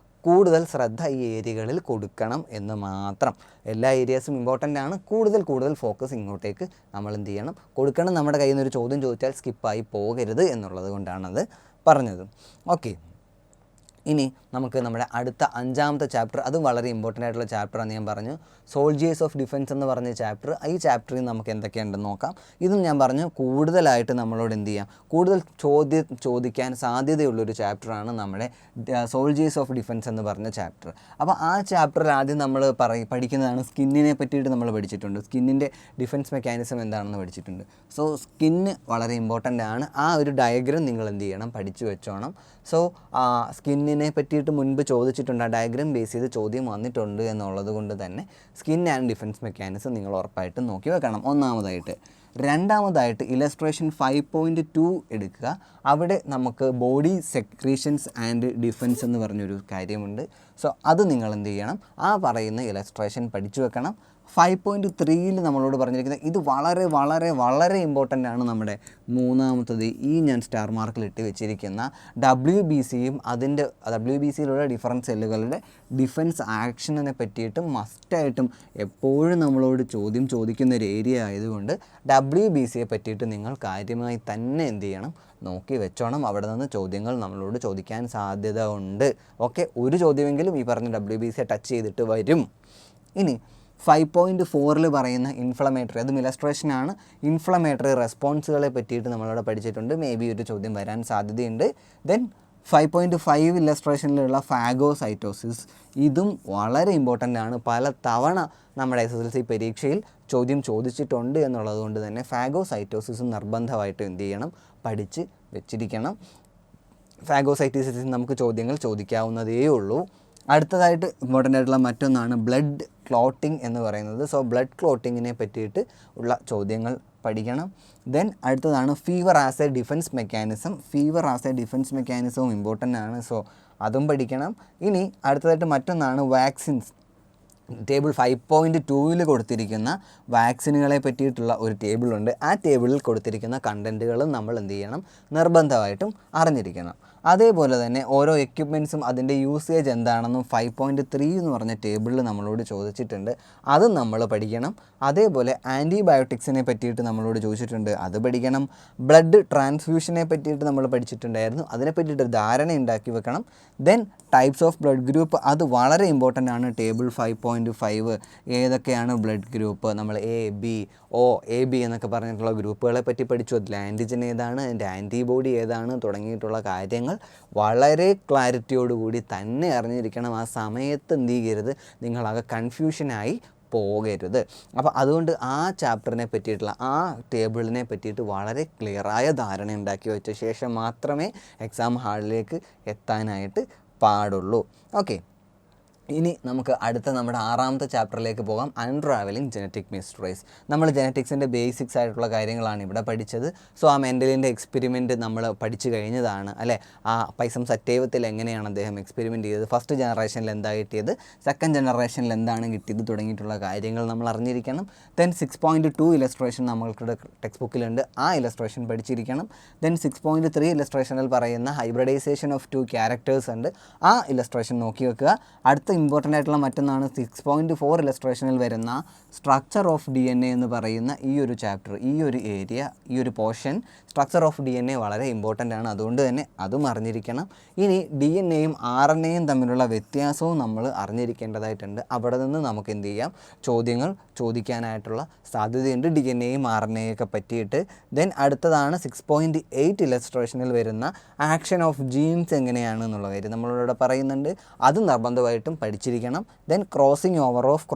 കൂടുതൽ ശ്രദ്ധ ഈ ഏരിയകളിൽ കൊടുക്കണം എന്ന് മാത്രം. എല്ലാ ഏരിയാസും ഇമ്പോർട്ടൻ്റ് ആണ്. കൂടുതൽ ഫോക്കസ് ഇങ്ങോട്ടേക്ക് നമ്മൾ എന്ത് ചെയ്യണം, കൊടുക്കണം. നമ്മുടെ കയ്യിൽ നിന്നൊരു ചോദ്യം ചോദിച്ചാൽ സ്കിപ്പായി പോകരുത് എന്നുള്ളത് കൊണ്ടാണത് പറഞ്ഞത്. ഓക്കെ, ഇനി നമുക്ക് നമ്മുടെ അടുത്ത 5ാമത്തെ ചാപ്റ്റർ, അതും വളരെ ഇമ്പോർട്ടൻ്റ് ആയിട്ടുള്ള ചാപ്റ്ററാണ്. ഞാൻ പറഞ്ഞു സോൾജിയേഴ്സ് ഓഫ് ഡിഫൻസ് എന്ന് പറഞ്ഞ ചാപ്റ്റർ. ഈ ചാപ്റ്ററിൽ നമുക്ക് എന്തൊക്കെയുണ്ടെന്ന് നോക്കാം. ഇതും ഞാൻ പറഞ്ഞു കൂടുതലായിട്ട് നമ്മളോട് എന്ത് ചെയ്യാം, കൂടുതൽ ചോദിക്കാൻ സാധ്യതയുള്ളൊരു ചാപ്റ്ററാണ് നമ്മുടെ സോൾജിയേഴ്സ് ഓഫ് ഡിഫൻസ് എന്ന് പറഞ്ഞ ചാപ്റ്റർ. അപ്പോൾ ആ ചാപ്റ്ററിൽ ആദ്യം നമ്മൾ പഠിക്കുന്നതാണ് സ്കിന്നിനെ പറ്റിയിട്ട് നമ്മൾ പഠിച്ചിട്ടുണ്ട്. സ്കിന്നിൻ്റെ ഡിഫൻസ് മെക്കാനിസം എന്താണെന്ന് പഠിച്ചിട്ടുണ്ട്. സോ സ്കിന്ന് വളരെ ഇമ്പോർട്ടൻ്റ് ആണ്. ആ ഒരു ഡയഗ്രം നിങ്ങൾ എന്ത് ചെയ്യണം, പഠിച്ചു വെച്ചോണം. സോ സ്കിന്നിനെ പറ്റിയിട്ട് മുൻപ് ചോദിച്ചിട്ടുണ്ട്. ആ ഡയഗ്രം ബേസ് ചെയ്ത് ചോദ്യം വന്നിട്ടുണ്ട് എന്നുള്ളത് കൊണ്ട് തന്നെ സ്കിൻ ആൻഡ് ഡിഫൻസ് മെക്കാനിസം നിങ്ങൾ ഉറപ്പായിട്ടും നോക്കി വെക്കണം ഒന്നാമതായിട്ട്. രണ്ടാമതായിട്ട് ഇലസ്ട്രേഷൻ 5.2 എടുക്കുക. അവിടെ നമുക്ക് ബോഡി സെക്രീഷൻസ് ആൻഡ് ഡിഫൻസ് എന്ന് പറഞ്ഞൊരു കാര്യമുണ്ട്. സോ അത് നിങ്ങൾ എന്ത് ചെയ്യണം, ആ പറയുന്ന ഇലസ്ട്രേഷൻ പഠിച്ചു വെക്കണം. 5.3 നമ്മളോട് പറഞ്ഞിരിക്കുന്നത് ഇത് വളരെ വളരെ വളരെ ഇമ്പോർട്ടൻ്റ് ആണ്. നമ്മുടെ മൂന്നാമത്തത് ഈ ഞാൻ സ്റ്റാർ മാർക്കിൽ ഇട്ട് വെച്ചിരിക്കുന്ന WBCയും അതിൻ്റെ WBCയിലുള്ള ഡിഫറൻറ്റ് സെല്ലുകളുടെ ഡിഫൻസ് ആക്ഷനെ പറ്റിയിട്ടും മസ്റ്റായിട്ടും എപ്പോഴും നമ്മളോട് ചോദിക്കുന്ന ഒരു ഏരിയ ആയതുകൊണ്ട് WBCയെ പറ്റിയിട്ട് നിങ്ങൾ കാര്യമായി തന്നെ എന്ത് ചെയ്യണം, നോക്കി വെച്ചോണം. അവിടെ നിന്ന് ചോദ്യങ്ങൾ നമ്മളോട് ചോദിക്കാൻ സാധ്യത ഉണ്ട്. ഓക്കെ, ഒരു ചോദ്യമെങ്കിലും ഈ പറഞ്ഞ WBCയെ ടച്ച് ചെയ്തിട്ട് വരും. ഇനി 5.4 പറയുന്ന ഇൻഫ്ലമേറ്ററി, അതും ഇലസ്ട്രേഷനാണ്. ഇൻഫ്ലമേറ്ററി റെസ്പോൺസുകളെ പറ്റിയിട്ട് നമ്മളവിടെ പഠിച്ചിട്ടുണ്ട്. മേ ബി ഒരു ചോദ്യം വരാൻ സാധ്യതയുണ്ട്. ദെൻ 5.5 ഇലസ്ട്രേഷനിലുള്ള ഫാഗോസൈറ്റോസിസ്, ഇതും വളരെ ഇമ്പോർട്ടൻ്റ് ആണ്. പല തവണ നമ്മുടെ SSLC പരീക്ഷയിൽ ചോദ്യം ചോദിച്ചിട്ടുണ്ട് എന്നുള്ളത് കൊണ്ട് തന്നെ ഫാഗോസൈറ്റോസിസും നിർബന്ധമായിട്ട് എന്ത് ചെയ്യണം, പഠിച്ച് വെച്ചിരിക്കണം. ഫാഗോസൈറ്റോസിസിൽ നമുക്ക് ചോദ്യങ്ങൾ ചോദിക്കാവുന്നതേ ഉള്ളൂ. അടുത്തതായിട്ട് ഇമ്പോർട്ടൻ്റ് ആയിട്ടുള്ള മറ്റൊന്നാണ് ബ്ലഡ് ക്ലോട്ടിംഗ് എന്ന് പറയുന്നത്. സോ ബ്ലഡ് ക്ലോട്ടിങ്ങിനെ പറ്റിയിട്ട് ഉള്ള ചോദ്യങ്ങൾ പഠിക്കണം. ദെൻ അടുത്തതാണ് fever as a defence mechanism. Fever as a defence മെക്കാനിസവും ഇമ്പോർട്ടൻ്റ് ആണ്. സോ അതും പഠിക്കണം. ഇനി അടുത്തതായിട്ട് മറ്റൊന്നാണ് വാക്സിൻസ്. ടേബിൾ 5.2 കൊടുത്തിരിക്കുന്ന വാക്സിനുകളെ പറ്റിയിട്ടുള്ള ഒരു ടേബിളുണ്ട്. ആ ടേബിളിൽ കൊടുത്തിരിക്കുന്ന കണ്ടൻറ്റുകളും നമ്മൾ എന്ത് ചെയ്യണം, നിർബന്ധമായിട്ടും അറിഞ്ഞിരിക്കണം. അതേപോലെ തന്നെ ഓരോ എക്യുപ്മെൻറ്റ്സും അതിൻ്റെ യൂസേജ് എന്താണെന്നും 5.3 എന്ന് പറഞ്ഞ ടേബിളിൽ നമ്മളോട് ചോദിച്ചിട്ടുണ്ട്. അതും നമ്മൾ പഠിക്കണം. അതേപോലെ ആൻറ്റിബയോട്ടിക്സിനെ പറ്റിയിട്ട് നമ്മളോട് ചോദിച്ചിട്ടുണ്ട്, അത് പഠിക്കണം. ബ്ലഡ് ട്രാൻസ്ഫ്യൂഷനെ പറ്റിയിട്ട് നമ്മൾ പഠിച്ചിട്ടുണ്ടായിരുന്നു. അതിനെ പറ്റിയിട്ട് ധാരണ ഉണ്ടാക്കി വെക്കണം. Then types of blood group, അത് വളരെ ഇമ്പോർട്ടൻ്റ് ആണ്. ടേബിൾ 5.5 ഏതൊക്കെയാണ് ബ്ലഡ് ഗ്രൂപ്പ്, നമ്മൾ A, B എന്നൊക്കെ പറഞ്ഞിട്ടുള്ള ഗ്രൂപ്പുകളെ പറ്റി പഠിച്ചു. അതിൽ ആൻറ്റിജൻ ഏതാണ്, അതിൻ്റെ ആൻറ്റിബോഡി ഏതാണ് തുടങ്ങിയിട്ടുള്ള കാര്യങ്ങൾ വളരെ ക്ലാരിറ്റിയോടുകൂടി തന്നെ അറിഞ്ഞിരിക്കണം. ആ സമയത്ത് എന്ത് ചെയ്യരുത്, നിങ്ങളാകെ കൺഫ്യൂഷനായി പോകരുത്. അപ്പോൾ അതുകൊണ്ട് ആ ചാപ്റ്ററിനെ പറ്റിയിട്ടുള്ള ആ ടേബിളിനെ പറ്റിയിട്ട് വളരെ ക്ലിയറായ ധാരണ ഉണ്ടാക്കി വെച്ച ശേഷം മാത്രമേ എക്സാം ഹാളിലേക്ക് എത്താനായിട്ട് പാടുള്ളൂ. ഓക്കെ, ഇനി നമുക്ക് അടുത്ത നമ്മുടെ 6ാമത്തെ ചാപ്റ്ററിലേക്ക് പോകാം, അൺട്രാവലിംഗ് ജനറ്റിക് മിസ്റ്ററീസ്. നമ്മൾ ജനറ്റിക്സിൻ്റെ ബേസിക്സ് ആയിട്ടുള്ള കാര്യങ്ങളാണ് ഇവിടെ പഠിച്ചത്. സോ ആ മെൻഡലിൻ്റെ എക്സ്പെരിമെൻറ്റ് നമ്മൾ പഠിച്ചു കഴിഞ്ഞതാണ് അല്ലേ. ആ പൈസം സറ്റേവത്തിൽ എങ്ങനെയാണ് അദ്ദേഹം എക്സ്പെരിമെൻറ്റ് ചെയ്തത്, ഫസ്റ്റ് ജനറേഷനിൽ എന്താ കിട്ടിയത്, സെക്കൻഡ് ജനറേഷനിൽ എന്താണ് കിട്ടിയത് തുടങ്ങിയിട്ടുള്ള കാര്യങ്ങൾ നമ്മൾ അറിഞ്ഞിരിക്കണം. ദെൻ 6.2 ഇലസ്ട്രേഷൻ നമ്മൾക്കുടെ ടെക്സ്റ്റ് ബുക്കിലുണ്ട്, ആ ഇലസ്ട്രേഷൻ പഠിച്ചിരിക്കണം. ദെൻ 6.3 ഇലസ്ട്രേഷനിൽ പറയുന്ന ഹൈബ്രിഡൈസേഷൻ ഓഫ് 2 ക്യാരക്ടേഴ്സ് ഉണ്ട്, ആ ഇലസ്ട്രേഷൻ നോക്കി വെക്കുക. അടുത്ത ഇമ്പോർട്ടൻ്റ് ആയിട്ടുള്ള മറ്റൊന്നാണ് 6.4 ഇലസ്ട്രേഷനിൽ വരുന്ന സ്ട്രക്ചർ ഓഫ് DNA എന്ന് പറയുന്ന ഈ ഒരു ചാപ്റ്റർ, ഈ ഒരു ഏരിയ, ഈ ഒരു പോർഷൻ സ്ട്രക്ചർ ഓഫ് DNA വളരെ ഇമ്പോർട്ടൻ്റ് ആണ്, അതുകൊണ്ട് തന്നെ അതും അറിഞ്ഞിരിക്കണം. ഇനി DNAയും RNAയും തമ്മിലുള്ള വ്യത്യാസവും നമ്മൾ അറിഞ്ഞിരിക്കേണ്ടതായിട്ടുണ്ട്. അവിടെ നിന്ന് നമുക്ക് എന്ത് ചെയ്യാം, ചോദ്യങ്ങൾ ചോദിക്കാനായിട്ടുള്ള സാധ്യതയുണ്ട് DNAയും RNAയൊക്കെ പറ്റിയിട്ട്. ദെൻ അടുത്തതാണ് 6.8 ഇലസ്ട്രേഷനിൽ വരുന്ന ആക്ഷൻ ഓഫ് ജീൻസ് എങ്ങനെയാണ് എന്നുള്ള കാര്യം നമ്മളിവിടെ പറയുന്നുണ്ട്, അത് നിർബന്ധമായിട്ടും പഠിച്ചിരിക്കണം. ദെൻ ക്രോസിംഗ് ഓവർ ഓഫ്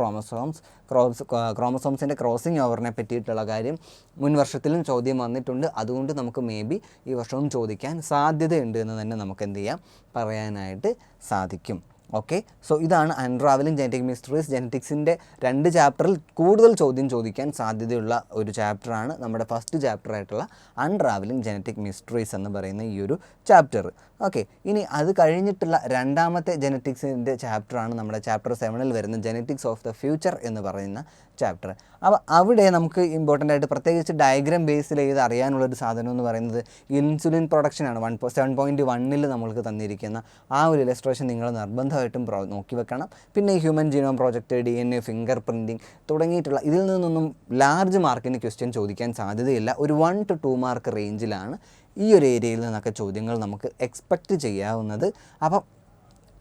ക്രോമസോംസിൻ്റെ ക്രോസിംഗ് ഓവറിനെ പറ്റിയിട്ടുള്ള കാര്യം മുൻ വർഷത്തിലും ചോദ്യം വന്നിട്ടുണ്ട്, അതുകൊണ്ട് നമുക്ക് മേ ബി ഈ വർഷവും ചോദിക്കാൻ സാധ്യതയുണ്ട് എന്ന് തന്നെ നമുക്ക് എന്ത് ചെയ്യാം, പറയാനായിട്ട് സാധിക്കും. ഓക്കെ, സോ ഇതാണ് അൺട്രാവലിംഗ് ജനറ്റിക് മിസ്റ്ററീസ്. ജനറ്റിക്സിൻ്റെ 2 ചാപ്റ്ററിൽ കൂടുതൽ ചോദ്യം ചോദിക്കാൻ സാധ്യതയുള്ള ഒരു ചാപ്റ്ററാണ് നമ്മുടെ ഫസ്റ്റ് ചാപ്റ്ററായിട്ടുള്ള അൺട്രാവലിംഗ് ജനറ്റിക് മിസ്റ്ററീസ് എന്ന് പറയുന്ന ഈ ഒരു ചാപ്റ്റർ. ഓക്കെ, ഇനി അത് കഴിഞ്ഞിട്ടുള്ള 2ാമത്തെ ജനറ്റിക്സിൻ്റെ ചാപ്റ്ററാണ് നമ്മുടെ ചാപ്റ്റർ 7ൽ വരുന്ന ജനറ്റിക്സ് ഓഫ് ദ ഫ്യൂച്ചർ എന്ന് പറയുന്ന ചാപ്റ്റർ. അപ്പോൾ അവിടെ നമുക്ക് ഇമ്പോർട്ടൻ്റ് ആയിട്ട് പ്രത്യേകിച്ച് ഡയഗ്രാം ബേസിൽ ചെയ്ത് അറിയാനുള്ളൊരു സാധനം എന്ന് പറയുന്നത് ഇൻസുലിൻ പ്രൊഡക്ഷനാണ്. 7.1 നമ്മൾക്ക് തന്നിരിക്കുന്ന ആ ഒരു ഇലസ്ട്രേഷൻ നിങ്ങൾ നിർബന്ധമായിട്ടും നോക്കി വെക്കണം. പിന്നെ ഈ human genome project, DNA, finger printing തുടങ്ങിയിട്ടുള്ള ഇതിൽ നിന്നൊന്നും ലാർജ് മാർക്കിന് ക്വസ്റ്റ്യൻ ചോദിക്കാൻ സാധ്യതയില്ല. ഒരു 1 to 2 മാർക്ക് റേഞ്ചിലാണ് ഈ ഒരു ഏരിയയിൽ നിന്നൊക്കെ ചോദ്യങ്ങൾ നമുക്ക് എക്സ്പെക്റ്റ് ചെയ്യാവുന്നത്. അപ്പം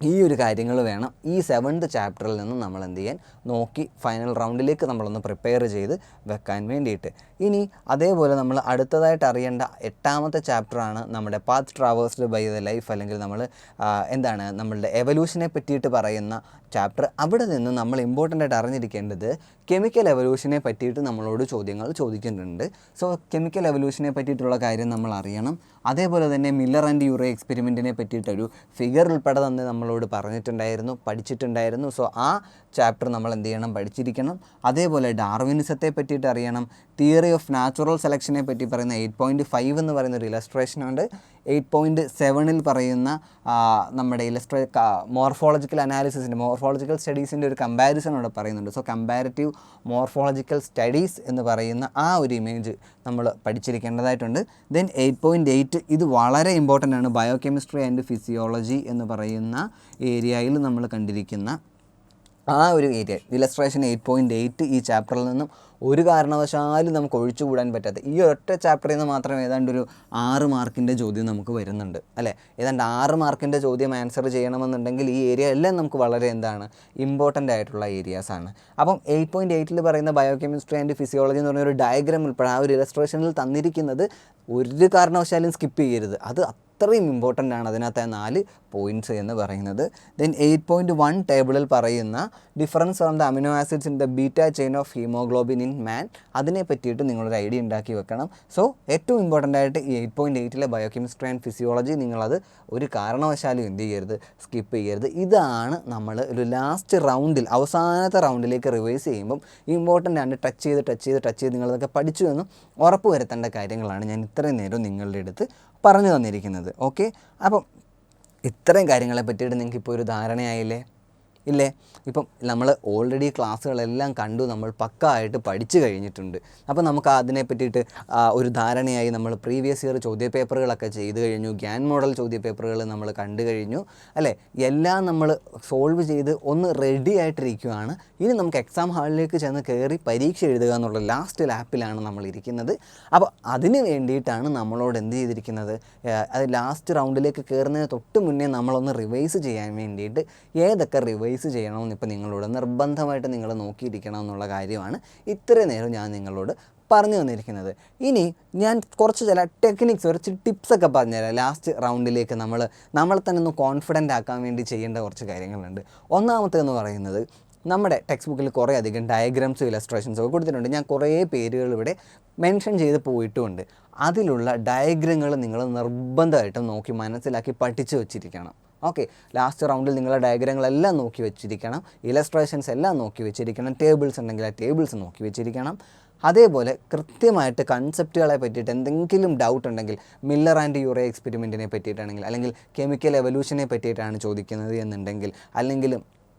ഈ ഒരു കാര്യങ്ങൾ വേണം ഈ 7th ചാപ്റ്ററിൽ നിന്ന് നമ്മൾ എന്ത് ചെയ്യാൻ നോക്കി ഫൈനൽ റൗണ്ടിലേക്ക് നമ്മളൊന്ന് പ്രിപ്പയർ ചെയ്ത് വെക്കാൻ വേണ്ടിയിട്ട്. ഇനി അതേപോലെ നമ്മൾ അടുത്തതായിട്ട് അറിയേണ്ട 8ാമത്തെ ചാപ്റ്ററാണ് നമ്മുടെ path traversed by the life, അല്ലെങ്കിൽ നമ്മൾ എന്താണ് നമ്മളുടെ എവല്യൂഷനെ പറ്റിയിട്ട് പറയുന്ന ചാപ്റ്റർ. അവിടെ നിന്ന് നമ്മൾ ഇമ്പോർട്ടൻ്റ് ആയിട്ട് അറിഞ്ഞിരിക്കേണ്ടത് കെമിക്കൽ എവല്യൂഷനെ പറ്റിയിട്ട് നമ്മളോട് ചോദ്യങ്ങൾ ചോദിക്കുന്നുണ്ട്. സോ കെമിക്കൽ എവല്യൂഷനെ പറ്റിയിട്ടുള്ള കാര്യം നമ്മൾ അറിയണം. അതേപോലെ തന്നെ മില്ലർ ആൻഡ് യൂറേ എക്സ്പെരിമെൻറ്റിനെ പറ്റിയിട്ടൊരു ഫിഗർ ഉൾപ്പെടെ തന്നെ നമ്മളോട് പഠിച്ചിട്ടുണ്ടായിരുന്നു. സോ ആ ചാപ്റ്റർ നമ്മൾ എന്ത് ചെയ്യണം, പഠിച്ചിരിക്കണം. അതേപോലെ ഡാർവിനിസത്തെ പറ്റിയിട്ട് അറിയണം. തിയറി ഓഫ് നാച്ചുറൽ സെലക്ഷനെ പറ്റി പറയുന്ന 8.5 എന്ന് പറയുന്ന ഒരു ഇലസ്ട്രേഷനുണ്ട്. 8.7 പറയുന്ന നമ്മുടെ മോർഫോളജിക്കൽ മോർഫോളജിക്കൽ സ്റ്റഡീസിൻ്റെ ഒരു കമ്പാരിസൺ ഇവിടെ പറയുന്നുണ്ട്. സോ കമ്പാരിറ്റീവ് മോർഫോളജിക്കൽ സ്റ്റഡീസ് എന്ന് പറയുന്ന ആ ഒരു ഇമേജ് നമ്മൾ പഠിച്ചിരിക്കേണ്ടതായിട്ടുണ്ട്. ദെൻ 8.8 ഇത് വളരെ ഇമ്പോർട്ടൻ്റ് ആണ്. ബയോകെമിസ്ട്രി ആൻഡ് ഫിസിയോളജി എന്ന് പറയുന്ന ഏരിയയിൽ നമ്മൾ കണ്ടിരിക്കുന്ന ആ ഒരു ഏരിയ ഇലസ്ട്രേഷൻ 8.8 ഈ ചാപ്റ്ററിൽ നിന്നും ഒരു കാരണവശാലും നമുക്ക് ഒഴിച്ചുകൂടാൻ പറ്റാത്ത ഈ ഒറ്റ ചാപ്റ്ററിൽ നിന്ന് മാത്രം ഏതാണ്ട് ഒരു 6 മാർക്കിൻ്റെ ചോദ്യം നമുക്ക് വരുന്നുണ്ട് അല്ലേ. ഏതാണ്ട് 6 മാർക്കിൻ്റെ ചോദ്യം ആൻസർ ചെയ്യണമെന്നുണ്ടെങ്കിൽ ഈ ഏരിയ എല്ലാം നമുക്ക് വളരെ ഇമ്പോർട്ടൻ്റ് ആയിട്ടുള്ള ഏരിയാസാണ്. അപ്പം 8.8 പറയുന്ന ബയോകെമിസ്ട്രി ആൻഡ് ഫിസിയോളജി എന്ന് പറഞ്ഞ ഒരു ഡയഗ്രാം ഉൾപ്പെടെ ആ ഒരു ഇലസ്ട്രേഷനിൽ തന്നിരിക്കുന്നത് ഒരു കാരണവശാലും സ്കിപ്പ് ചെയ്യരുത്. അത് അത്രയും ഇമ്പോർട്ടൻ്റ് ആണ് അതിനകത്തെ 4 പോയിൻറ്റ്സ് എന്ന് പറയുന്നത്. ദെൻ 8.1 ടേബിളിൽ പറയുന്ന difference from the amino acids in the beta chain of haemoglobin in man, അതിനെ പറ്റിയിട്ട് നിങ്ങളൊരു ഐഡിയ ഉണ്ടാക്കി വെക്കണം. സോ ഏറ്റവും ഇമ്പോർട്ടൻ്റ് ആയിട്ട് ഈ 8.8 ബയോകെമിസ്ട്രി ആൻഡ് ഫിസിയോളജി നിങ്ങളത് ഒരു കാരണവശാലും എന്ത് ചെയ്യരുത്, സ്കിപ്പ് ചെയ്യരുത്. ഇതാണ് നമ്മൾ ഒരു ലാസ്റ്റ് റൗണ്ടിൽ അവസാനത്തെ റൗണ്ടിലേക്ക് റിവൈസ് ചെയ്യുമ്പം ഇമ്പോർട്ടൻ്റ് ആണ്. ടച്ച് ചെയ്ത് നിങ്ങളതൊക്കെ പഠിച്ചു എന്നും ഉറപ്പ് വരുത്തേണ്ട കാര്യങ്ങളാണ് ഞാൻ ഇത്രയും നേരം നിങ്ങളുടെ അടുത്ത് പറഞ്ഞു തന്നിരിക്കുന്നത്. ഓക്കെ, അപ്പം ഇത്രയും കാര്യങ്ങളെ പറ്റിയിട്ട് നിങ്ങൾക്കിപ്പോൾ ഒരു ധാരണയായില്ലേ? ഇല്ലേ? ഇപ്പം നമ്മൾ ഓൾറെഡി ക്ലാസ്സുകളെല്ലാം കണ്ടു, നമ്മൾ പക്കായിട്ട് പഠിച്ചു കഴിഞ്ഞിട്ടുണ്ട്. അപ്പോൾ നമുക്ക് അതിനെ പറ്റിയിട്ട് ഒരു ധാരണയായി. നമ്മൾ പ്രീവിയസ് ഇയർ ചോദ്യപേപ്പറുകളൊക്കെ ചെയ്തു കഴിഞ്ഞു, ഗ്യാൻ മോഡൽ ചോദ്യപേപ്പറുകൾ നമ്മൾ കണ്ടു കഴിഞ്ഞു അല്ലേ. എല്ലാം നമ്മൾ സോൾവ് ചെയ്ത് ഒന്ന് റെഡി ആയിട്ടിരിക്കുകയാണ്. ഇനി നമുക്ക് എക്സാം ഹാളിലേക്ക് ചെന്ന് കയറി പരീക്ഷ എഴുതുക എന്നുള്ള ലാസ്റ്റ് ലാപ്പിലാണ് നമ്മൾ ഇരിക്കുന്നത്. അപ്പോൾ അതിന് വേണ്ടിയിട്ടാണ് നമ്മളോട് എന്ത് ചെയ്തിരിക്കുന്നത്, അത് ലാസ്റ്റ് റൗണ്ടിലേക്ക് കയറുന്നതിന് തൊട്ട് മുന്നേ നമ്മളൊന്ന് റിവൈസ് ചെയ്യാൻ വേണ്ടിയിട്ട് ഏതൊക്കെ റിവൈസ് ചെയ്യണമെന്ന് ഇപ്പോൾ നിങ്ങളോട് നിർബന്ധമായിട്ട് നിങ്ങൾ നോക്കിയിരിക്കണം എന്നുള്ള കാര്യമാണ് ഇത്രയും നേരം ഞാൻ നിങ്ങളോട് പറഞ്ഞു തന്നിരിക്കുന്നത്. ഇനി ഞാൻ കുറച്ച് ചില ടെക്നിക്സ്, കുറച്ച് ടിപ്സൊക്കെ പറഞ്ഞുതരാം. ലാസ്റ്റ് റൗണ്ടിലേക്ക് നമ്മളെ തന്നെ ഒന്ന് കോൺഫിഡൻ്റ് ആക്കാൻ വേണ്ടി ചെയ്യേണ്ട കുറച്ച് കാര്യങ്ങളുണ്ട്. ഒന്നാമത്തേന്ന് പറയുന്നത്, നമ്മുടെ ടെക്സ്റ്റ് ബുക്കിൽ കുറേ അധികം ഡയഗ്രാംസും ഇലസ്ട്രേഷൻസും ഒക്കെ കൊടുത്തിട്ടുണ്ട്. ഞാൻ കുറേ പേരുകൾ ഇവിടെ മെൻഷൻ ചെയ്ത് പോയിട്ടുമുണ്ട്. അതിലുള്ള ഡയഗ്രങ്ങൾ നിങ്ങൾ നിർബന്ധമായിട്ടും നോക്കി മനസ്സിലാക്കി പഠിച്ചു വച്ചിരിക്കണം. ഓക്കെ, ലാസ്റ്റ് റൗണ്ടിൽ നിങ്ങളുടെ ഡയഗ്രങ്ങളെല്ലാം നോക്കി വെച്ചിരിക്കണം, ഇലസ്ട്രേഷൻസ് എല്ലാം നോക്കി വെച്ചിരിക്കണം, ടേബിൾസ് ഉണ്ടെങ്കിൽ ആ ടേബിൾസ് നോക്കി വെച്ചിരിക്കണം. അതേപോലെ കൃത്യമായിട്ട് കൺസെപ്റ്റുകളെ പറ്റിയിട്ട് എന്തെങ്കിലും ഡൗട്ട് ഉണ്ടെങ്കിൽ മില്ലർ ആൻഡ് യൂറേ എക്സ്പെരിമെൻറ്റിനെ പറ്റിയിട്ടാണെങ്കിൽ, അല്ലെങ്കിൽ കെമിക്കൽ എവല്യൂഷനെ പറ്റിയിട്ടാണ് ചോദിക്കുന്നത് എന്നുണ്ടെങ്കിൽ, അല്ലെങ്കിൽ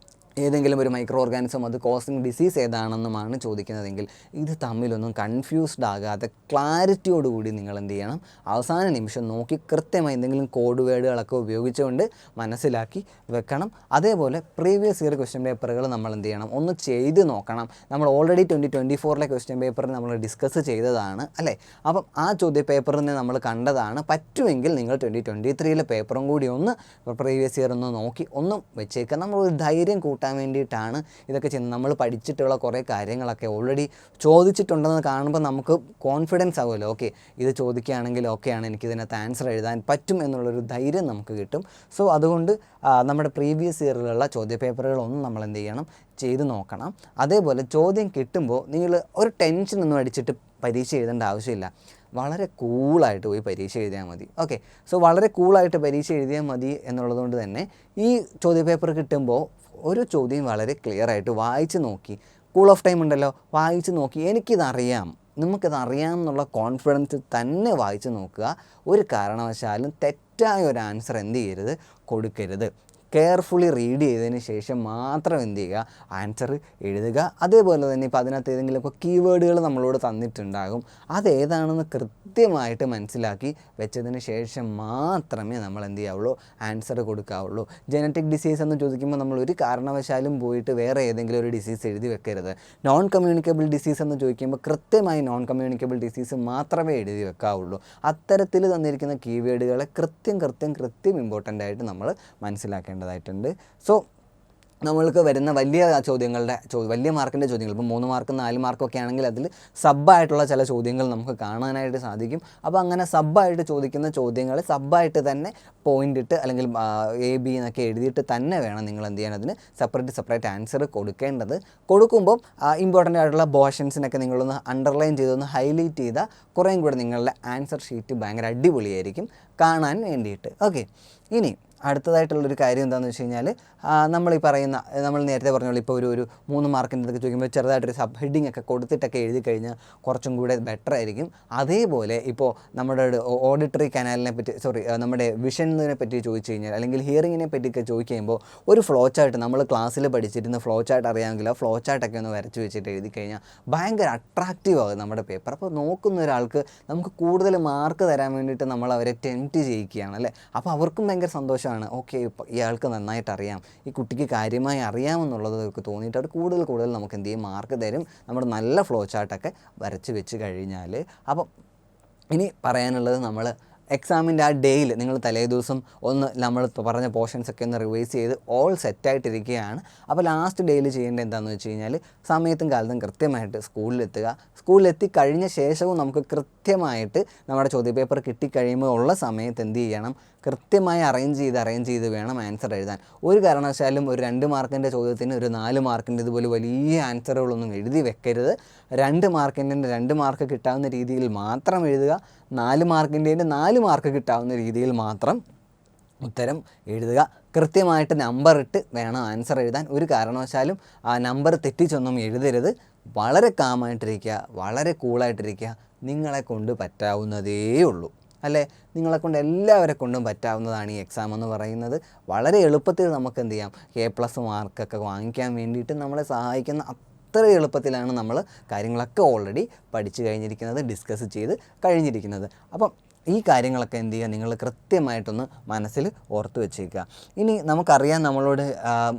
ഏതെങ്കിലും ഒരു മൈക്രോ ഓർഗാനിസം അത് കോസിങ് ഡിസീസ് ഏതാണെന്നുമാണ് ചോദിക്കുന്നതെങ്കിൽ, ഇത് തമ്മിലൊന്നും കൺഫ്യൂസ്ഡ് ആകാതെ ക്ലാരിറ്റിയോടുകൂടി നിങ്ങൾ എന്ത് ചെയ്യണം, അവസാന നിമിഷം നോക്കി കൃത്യമായി എന്തെങ്കിലും കോഡ് വേർഡുകളൊക്കെ ഉപയോഗിച്ചുകൊണ്ട് മനസ്സിലാക്കി വെക്കണം. അതേപോലെ പ്രീവിയസ് ഇയർ ക്വസ്റ്റ്യൻ പേപ്പറുകൾ നമ്മൾ എന്ത് ചെയ്യണം, ഒന്ന് ചെയ്ത് നോക്കണം. നമ്മൾ ഓൾറെഡി 2024 ക്വസ്റ്റ്യൻ പേപ്പറിൽ നമ്മൾ ഡിസ്കസ് ചെയ്തതാണ് അല്ലേ. അപ്പം ആ ചോദ്യ പേപ്പറിൽ നിന്ന് നമ്മൾ കണ്ടതാണ്. പറ്റുമെങ്കിൽ നിങ്ങൾ 2023 പേപ്പറും കൂടി ഒന്ന് പ്രീവിയസ് ഇയർ ഒന്ന് നോക്കി ഒന്നും വെച്ചേക്കാം. നമ്മളൊരു ധൈര്യം കൂട്ടാൻ വേണ്ടിയിട്ടാണ് ഇതൊക്കെ ചെയ്യുന്നത്. നമ്മൾ പഠിച്ചിട്ടുള്ള കുറേ കാര്യങ്ങളൊക്കെ ഓൾറെഡി ചോദിച്ചിട്ടുണ്ടെന്ന് കാണുമ്പോൾ നമുക്ക് കോൺഫിഡൻസ് ആവുമല്ലോ. ഓക്കെ, ഇത് ചോദിക്കുകയാണെങ്കിൽ ഓക്കെയാണ്, എനിക്കിതിനകത്ത് ആൻസർ എഴുതാൻ പറ്റും എന്നുള്ളൊരു ധൈര്യം നമുക്ക് കിട്ടും. സോ അതുകൊണ്ട് നമ്മുടെ പ്രീവിയസ് ഇയറിലുള്ള ചോദ്യ പേപ്പറുകളൊന്നും നമ്മൾ എന്ത് ചെയ്യണം, ചെയ്ത് നോക്കണം. അതേപോലെ ചോദ്യം കിട്ടുമ്പോൾ നിങ്ങൾ ഒരു ടെൻഷനൊന്നും അടിച്ചിട്ട് പരീക്ഷ എഴുതേണ്ട ആവശ്യമില്ല. വളരെ കൂളായിട്ട് പോയി പരീക്ഷ എഴുതിയാൽ മതി. ഓക്കെ, സോ വളരെ കൂളായിട്ട് പരീക്ഷ എഴുതിയാൽ മതി എന്നുള്ളതുകൊണ്ട് തന്നെ ഈ ചോദ്യ പേപ്പർ കിട്ടുമ്പോൾ ഒരു ചോദ്യം വളരെ ക്ലിയർ ആയിട്ട് വായിച്ച് നോക്കി, കൂൾ ഓഫ് ടൈം ഉണ്ടല്ലോ, വായിച്ച് നോക്കി എനിക്കിതറിയാം, നമുക്കിതറിയാം എന്നുള്ള കോൺഫിഡൻസ് തന്നെ വായിച്ച് നോക്കുക. ഒരു കാരണവശാലും തെറ്റായ ഒരു ആൻസർ എന്ത് ചെയ്യരുത്, കൊടുക്കരുത്. കെയർഫുള്ളി റീഡ് ചെയ്തതിന് ശേഷം മാത്രം എന്ത് ചെയ്യുക, ആൻസർ എഴുതുക. അതേപോലെ തന്നെ ഇപ്പോൾ അതിനകത്ത് ഏതെങ്കിലുമൊക്കെ കീവേഡുകൾ നമ്മളോട് തന്നിട്ടുണ്ടാകും, അതേതാണെന്ന് കൃത്യമായിട്ട് മനസ്സിലാക്കി വെച്ചതിന് ശേഷം മാത്രമേ നമ്മൾ എന്ത് ചെയ്യാവുള്ളൂ, ആൻസർ കൊടുക്കാവുള്ളൂ. ജനറ്റിക് ഡിസീസ് എന്ന് ചോദിക്കുമ്പോൾ നമ്മൾ ഒരു കാരണവശാലും പോയിട്ട് വേറെ ഏതെങ്കിലും ഒരു ഡിസീസ് എഴുതി വെക്കരുത്. നോൺ കമ്മ്യൂണിക്കബിൾ ഡിസീസ് എന്ന് ചോദിക്കുമ്പോൾ കൃത്യമായി നോൺ കമ്മ്യൂണിക്കബിൾ ഡിസീസ് മാത്രമേ എഴുതി വെക്കാവുള്ളൂ. അത്തരത്തിൽ തന്നിരിക്കുന്ന കീവേഡുകളെ കൃത്യം ഇമ്പോർട്ടൻ്റ് ആയിട്ട് നമ്മൾ മനസ്സിലാക്കേണ്ടതായിട്ടുണ്ട്. സോ നമ്മൾക്ക് വരുന്ന വലിയ ചോദ്യങ്ങളുടെ വലിയ മാർക്കിൻ്റെ ചോദ്യങ്ങൾ, ഇപ്പോൾ 3 മാർക്ക് 4 മാർക്കൊക്കെ ആണെങ്കിൽ അതിൽ സബ്ബായിട്ടുള്ള ചില ചോദ്യങ്ങൾ നമുക്ക് കാണാനായിട്ട് സാധിക്കും. അപ്പോൾ അങ്ങനെ സബ്ബായിട്ട് ചോദിക്കുന്ന ചോദ്യങ്ങൾ സബ്ബായിട്ട് തന്നെ പോയിൻ്റ് ഇട്ട് അല്ലെങ്കിൽ A B എന്നൊക്കെ എഴുതിയിട്ട് തന്നെ വേണം നിങ്ങൾ എന്ത് ചെയ്യാൻ, അതിന് സെപ്പറേറ്റ് ആൻസർ കൊടുക്കേണ്ടത്. കൊടുക്കുമ്പോൾ ഇമ്പോർട്ടൻ്റ് ആയിട്ടുള്ള പോർഷൻസിനൊക്കെ നിങ്ങളൊന്ന് അണ്ടർലൈൻ ചെയ്തൊന്ന് ഹൈലൈറ്റ് ചെയ്താൽ കുറേയും കൂടെ നിങ്ങളുടെ ആൻസർ ഷീറ്റ് ഭയങ്കര അടിപൊളിയായിരിക്കും കാണാൻ വേണ്ടിയിട്ട്. ഓക്കെ, ഇനി അടുത്തതായിട്ടുള്ളൊരു കാര്യം എന്താണെന്ന് വെച്ച് കഴിഞ്ഞാൽ, നമ്മളീ പറയുന്ന നമ്മൾ നേരത്തെ പറഞ്ഞോളൂ, ഇപ്പോൾ ഒരു 3 മാർക്കിൻ്റെ ഇതൊക്കെ ചോദിക്കുമ്പോൾ ചെറുതായിട്ടൊരു സബ് ഹെഡിങ് ഒക്കെ കൊടുത്തിട്ടൊക്കെ എഴുതി കഴിഞ്ഞാൽ കുറച്ചും കൂടെ ബെറ്റർ ആയിരിക്കും. അതേപോലെ ഇപ്പോൾ നമ്മുടെ ഓഡിറ്ററി കനാലിനെ പറ്റി നമ്മുടെ വിഷനെ പറ്റി ചോദിച്ചു കഴിഞ്ഞാൽ, അല്ലെങ്കിൽ ഹിയറിങ്ങിനെ പറ്റിയൊക്കെ ചോദിക്കുമ്പോൾ ഒരു ഫ്ലോ ചാർട്ട് നമ്മൾ ക്ലാസ്സിൽ പഠിച്ചിരുന്ന ഫ്ലോ ചാർട്ട് അറിയാമെങ്കിൽ ആ ഫ്ലോ ചാർട്ടൊക്കെ ഒന്ന് വരച്ച് വെച്ചിട്ട് എഴുതി കഴിഞ്ഞാൽ ഭയങ്കര അട്രാക്റ്റീവ് ആകും നമ്മുടെ പേപ്പർ. അപ്പോൾ നോക്കുന്ന ഒരാൾക്ക് നമുക്ക് കൂടുതൽ മാർക്ക് തരാൻ വേണ്ടിയിട്ട് നമ്മൾ അവരെ ടെംപ്റ്റ് ചെയ്യിക്കുകയാണ് അല്ലേ. അപ്പോൾ അവർക്കും ഭയങ്കര സന്തോഷമാണ്. ഓക്കെ, ഇയാൾക്ക് നന്നായിട്ട് അറിയാം, ഈ കുട്ടിക്ക് കാര്യമായി അറിയാമെന്നുള്ളത് അവർക്ക് തോന്നിയിട്ട് അവർ കൂടുതൽ നമുക്ക് എന്ത് ചെയ്യും, മാർക്ക് തരും, നമ്മുടെ നല്ല ഫ്ലോ ചാർട്ടൊക്കെ വരച്ച് വെച്ച് കഴിഞ്ഞാൽ. അപ്പം ഇനി പറയാനുള്ളത്, നമ്മൾ എക്സാമിൻ്റെ ആ ഡേയിൽ നിങ്ങൾ തലേ ദിവസം ഒന്ന് നമ്മൾ പറഞ്ഞ പോർഷൻസൊക്കെ ഒന്ന് റിവൈസ് ചെയ്ത് ഓൾ സെറ്റായിട്ടിരിക്കുകയാണ്. അപ്പോൾ ലാസ്റ്റ് ഡേയിൽ ചെയ്യേണ്ടത് എന്താണെന്ന് വെച്ച് കഴിഞ്ഞാൽ, സമയത്തും കാലത്തും കൃത്യമായിട്ട് സ്കൂളിലെത്തുക. സ്കൂളിലെത്തി കഴിഞ്ഞ ശേഷവും നമുക്ക് കൃത്യമായിട്ട് നമ്മുടെ ചോദ്യപേപ്പർ കിട്ടിക്കഴിയുമ്പോൾ ഉള്ള സമയത്ത് എന്ത് ചെയ്യണം, കൃത്യമായി അറേഞ്ച് ചെയ്ത് വേണം ആൻസർ എഴുതാൻ. ഒരു കാരണവശാലും ഒരു 2 മാർക്കിൻ്റെ ചോദ്യത്തിന് ഒരു 4 മാർക്കിൻ്റെ ഇതുപോലെ വലിയ ആൻസറുകളൊന്നും എഴുതി വെക്കരുത്. 2 മാർക്കിൻ്റെ 2 മാർക്ക് കിട്ടാവുന്ന രീതിയിൽ മാത്രം എഴുതുക. 4 മാർക്കിൻ്റെ 4 മാർക്ക് കിട്ടാവുന്ന രീതിയിൽ മാത്രം ഉത്തരം എഴുതുക. കൃത്യമായിട്ട് നമ്പർ ഇട്ട് വേണം ആൻസർ എഴുതാൻ. ഒരു കാരണവശാലും ആ നമ്പർ തെറ്റിച്ചൊന്നും എഴുതരുത്. വളരെ കാമായിട്ടിരിക്കുക, വളരെ കൂളായിട്ടിരിക്കുക. നിങ്ങളെ കൊണ്ട് പറ്റാവുന്നതേ ഉള്ളൂ അല്ലേ. നിങ്ങളെക്കൊണ്ട് എല്ലാവരെ കൊണ്ടും പറ്റാവുന്നതാണ് ഈ എക്സാം എന്ന് പറയുന്നത്. വളരെ എളുപ്പത്തിൽ നമുക്ക് എന്ത് ചെയ്യാം, A+ മാർക്കൊക്കെ വാങ്ങിക്കാൻ വേണ്ടിയിട്ട് നമ്മളെ സഹായിക്കുന്ന അത്ര എളുപ്പത്തിലാണ് നമ്മൾ കാര്യങ്ങളൊക്കെ ഓൾറെഡി പഠിച്ചു കഴിഞ്ഞിരിക്കുന്നത്, ഡിസ്കസ് ചെയ്ത് കഴിഞ്ഞിരിക്കുന്നത്. അപ്പം ഈ കാര്യങ്ങളൊക്കെ എന്ത് ചെയ്യുക, നിങ്ങൾ കൃത്യമായിട്ടൊന്ന് മനസ്സിൽ ഓർത്ത് വെച്ചേക്കുക. ഇനി നമുക്കറിയാം, നമ്മളോട്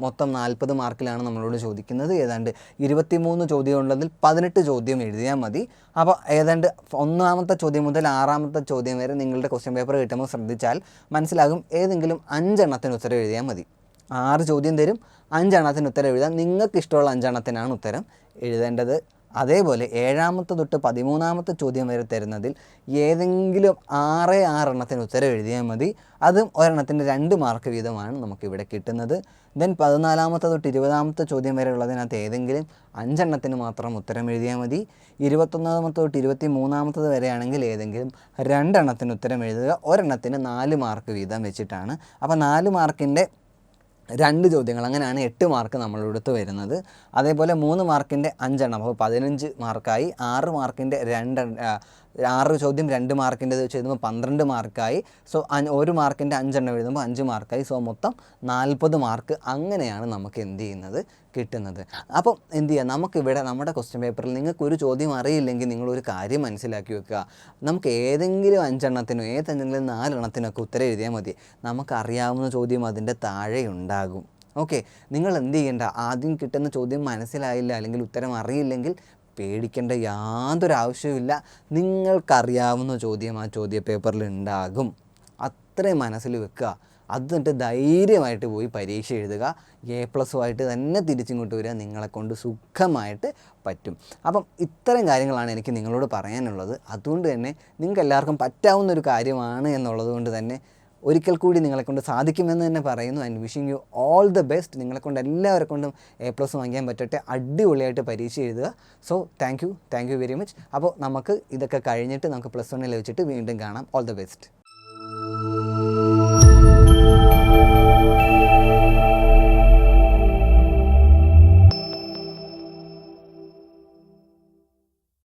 മൊത്തം 40 മാർക്കിലാണ് നമ്മളോട് ചോദിക്കുന്നത്. ഏതാണ്ട് 23 ചോദ്യം ഉള്ളതിൽ 18 ചോദ്യം എഴുതിയാൽ മതി. അപ്പോൾ ഏതാണ്ട് 1ാമത്തെ ചോദ്യം മുതൽ 6ാമത്തെ ചോദ്യം വരെ നിങ്ങളുടെ ക്വസ്റ്റ്യൻ പേപ്പർ കിട്ടുമ്പോൾ ശ്രദ്ധിച്ചാൽ മനസ്സിലാകും, ഏതെങ്കിലും 5 എണ്ണത്തിന് ഉത്തരം എഴുതിയാൽ മതി. 6 ചോദ്യം തരും, 5 എണ്ണത്തിന് ഉത്തരം എഴുതാം. നിങ്ങൾക്ക് ഇഷ്ടമുള്ള 5 എണ്ണത്തിനാണ് ഉത്തരം എഴുതേണ്ടത്. അതേപോലെ 7ാമത്തെ തൊട്ട് 13ാമത്തെ ചോദ്യം വരെ തരുന്നതിൽ ഏതെങ്കിലും 6 എണ്ണത്തിന് ഉത്തരം എഴുതിയാൽ മതി. അതും ഒരെണ്ണത്തിന് 2 മാർക്ക് വീതമാണ് നമുക്കിവിടെ കിട്ടുന്നത്. ദെൻ 14ാമത്തെ തൊട്ട് 20ാമത്തെ ചോദ്യം വരെ ഉള്ളതിനകത്ത് ഏതെങ്കിലും 5 എണ്ണത്തിന് മാത്രം ഉത്തരം എഴുതിയാൽ മതി. 21ാമത്തെ തൊട്ട് 23ാമത്തത് വരെയാണെങ്കിൽ ഏതെങ്കിലും 2 എണ്ണത്തിന് ഉത്തരം എഴുതുക. ഒരെണ്ണത്തിന് 4 മാർക്ക് വീതം വെച്ചിട്ടാണ്. അപ്പോൾ 4 മാർക്കിൻ്റെ 2 ചോദ്യങ്ങൾ, അങ്ങനെയാണ് 8 മാർക്ക് നമ്മളെടുത്ത് വരുന്നത്. അതേപോലെ 3 മാർക്കിൻ്റെ 5 എണ്ണം, അപ്പോൾ 15 മാർക്കായി. 6 മാർക്കിൻ്റെ 6 ചോദ്യം 2 മാർക്കിൻ്റെത് വെച്ച് എഴുതുമ്പോൾ 12 മാർക്കായി. സോ 1 മാർക്കിൻ്റെ 5 എണ്ണം എഴുതുമ്പോൾ 5 മാർക്കായി. സോ മൊത്തം 40 മാർക്ക്. അങ്ങനെയാണ് നമുക്ക് എന്ത് ചെയ്യുന്നത് കിട്ടുന്നത്. അപ്പം എന്ത് ചെയ്യുക, നമുക്കിവിടെ നമ്മുടെ ക്വസ്റ്റ്യൻ പേപ്പറിൽ നിങ്ങൾക്കൊരു ചോദ്യം അറിയില്ലെങ്കിൽ നിങ്ങളൊരു കാര്യം മനസ്സിലാക്കി വെക്കുക. നമുക്ക് ഏതെങ്കിലും 5 എണ്ണത്തിനോ ഏതെങ്കിലും 4 എണ്ണത്തിനൊക്കെ ഉത്തരം എഴുതിയാൽ മതി. നമുക്കറിയാവുന്ന ചോദ്യം അതിൻ്റെ താഴെ ഉണ്ടാകും. ഓക്കെ, നിങ്ങൾ എന്ത് ചെയ്യേണ്ട, ആദ്യം കിട്ടുന്ന ചോദ്യം മനസ്സിലായില്ല അല്ലെങ്കിൽ ഉത്തരം അറിയില്ലെങ്കിൽ പേടിക്കേണ്ട യാതൊരു ആവശ്യവുമില്ല. നിങ്ങൾക്കറിയാവുന്ന ചോദ്യം ആ ചോദ്യ പേപ്പറിൽ ഉണ്ടാകും. അത്രയും മനസ്സിൽ വെക്കുക. എന്നിട്ട് ധൈര്യമായിട്ട് പോയി പരീക്ഷ എഴുതുക. A+ആയിട്ട് തന്നെ തിരിച്ചിങ്ങോട്ട് വരിക. നിങ്ങളെക്കൊണ്ട് സുഖമായിട്ട് പറ്റും. അപ്പം ഇത്തരം കാര്യങ്ങളാണ് എനിക്ക് നിങ്ങളോട് പറയാനുള്ളത്. അതുകൊണ്ട് തന്നെ നിങ്ങൾക്ക് എല്ലാവർക്കും പറ്റാവുന്നൊരു കാര്യമാണ് എന്നുള്ളത് കൊണ്ട് തന്നെ ഒരിക്കൽ കൂടി നിങ്ങളെക്കൊണ്ട് സാധിക്കുമെന്ന് തന്നെ പറയുന്നു. And wishing you all the best. നിങ്ങളെക്കൊണ്ട് എല്ലാവരെ കൊണ്ടും A+ വാങ്ങിക്കാൻ പറ്റട്ടെ. അടിപൊളിയായിട്ട് പരീക്ഷ എഴുതുക. So thank you very much. അപ്പോൾ നമുക്ക് ഇതൊക്കെ കഴിഞ്ഞിട്ട് നമുക്ക് +1 വെച്ചിട്ട് വീണ്ടും കാണാം. All the best.